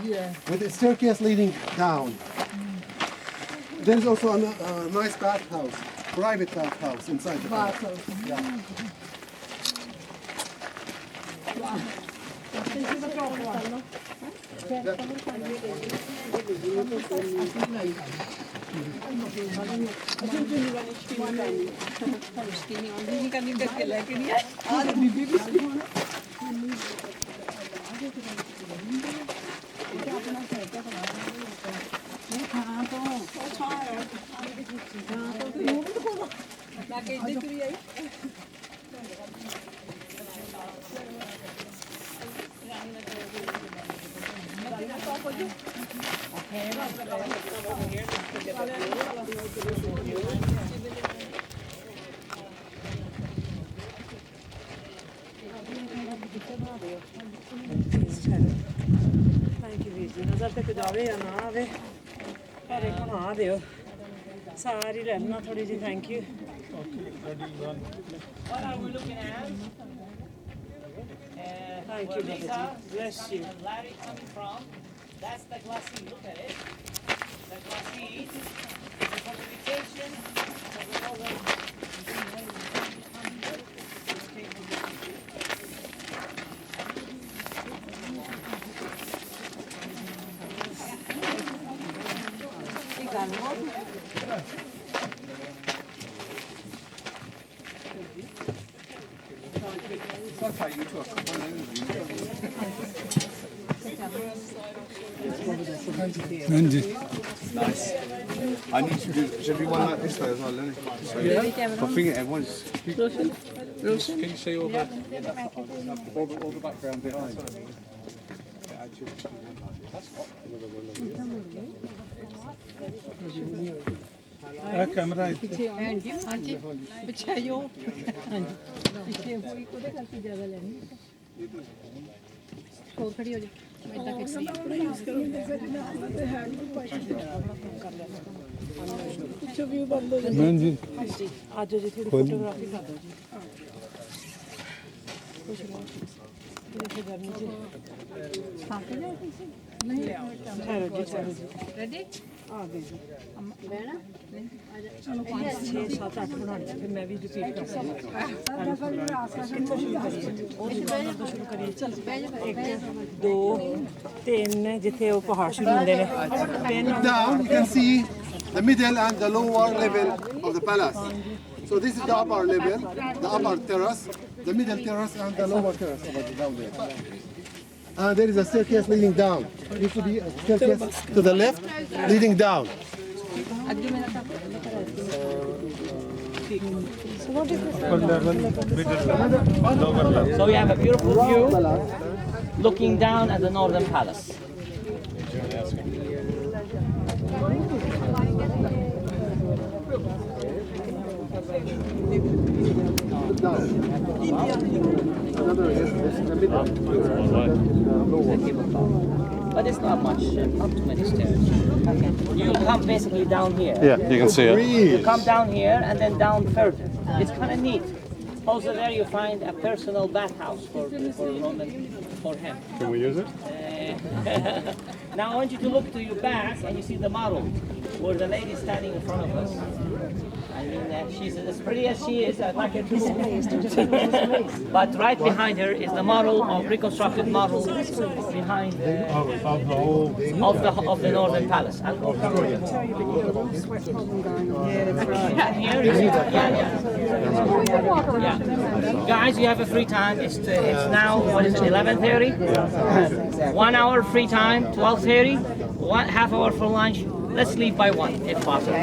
yeah, with a staircase leading down. There is also a nice bathhouse, private bathhouse inside the house. Yeah. Thank you Veer ji नजर तक जावे या ना आवे पर एक बना दियो सारी रहना थोड़ी जी thank you What are we looking at? Thank you, Where Lisa, bless you. and Larry coming from? That's the glassy. Look at it. The glassy is the fortification of the Roman. ਹਾਂਜੀ Nice. I need to do. Should be one like this way as well, isn't it? So, I think everyone's. Can you see all the background behind? Camera ਹਾਂਜੀ ਹਾਂਜੀ ਬਚਾਇਓ ਹਾਂਜੀ ਪਿੱਛੇ ਹੋਈ ਉਹਦੇ ਕਰਕੇ ਜ਼ਿਆਦਾ ਲੈਣੀ ਹੋਰ ਖੜੀ ਹੋ ਜਾ ਇਦਾਂ ਫਿਕਸ ਨਹੀਂ ਪਿੱਛੇ ਵੀ ਬੰਦ ਹੋ ਜਾਂਦਾ ਹਾਂਜੀ ਅੱਜ ਜੀ ਥੋੜੀ ਫੋਟੋਗ੍ਰਾਫੀ ਕਰ ਦਿਓ ਜੀ ਕੁਛ ਨਹੀਂ ਇਹ ਗਰਮੀ ਚ ਸਾਕੇ ਲੈ ਤੁਸੀਂ ਨਹੀਂ ਠਹਿਰੋ ਜੀ ਰੈਡੀ ਆ ਗਈ ਜੀ ਬੈਣਾ ਚਲੋ 5 6 7 8 ਬਣਾਉਣੇ ਫਿਰ ਮੈਂ ਵੀ ਰਿਪੀਟ ਕਰ ਸਕਦਾ ਕਿੱਥੋਂ ਸ਼ੁਰੂ ਕਰੀਏ ਉਹ ਤੋਂ ਸ਼ੁਰੂ ਕਰੀਏ ਚੱਲ 1 2 3 ਜਿੱਥੇ ਉਹ ਪਹਾੜ ਸ਼ੁਰੂ ਹੁੰਦੇ ਨੇ Down, you can see the middle and the lower level of the palace. So this is the upper level, the upper terrace, the middle terrace and the lower terrace over down there. And there is a staircase leading down. There should be a staircase to the left leading down. So we have a beautiful view looking down at the Northern Palace. But it's not much, not too many stairs. You come basically down here. Yeah, you can see it. You come down here and then down further. It's kind of neat. Also there you find a personal bathhouse for Roman, for him. Can we use it? Now I want you to look to your back and you see the model where the lady is standing in front of us. I mean, she's as pretty as she is, I'd like her to but right behind her is the model of reconstructed model behind of the Northern Palace. I'll go yeah. Guys, you have a free time. It's now, what is it, 11:30? 1 hour free time, 12:30. Half hour for lunch. Let's leave by 1 if possible.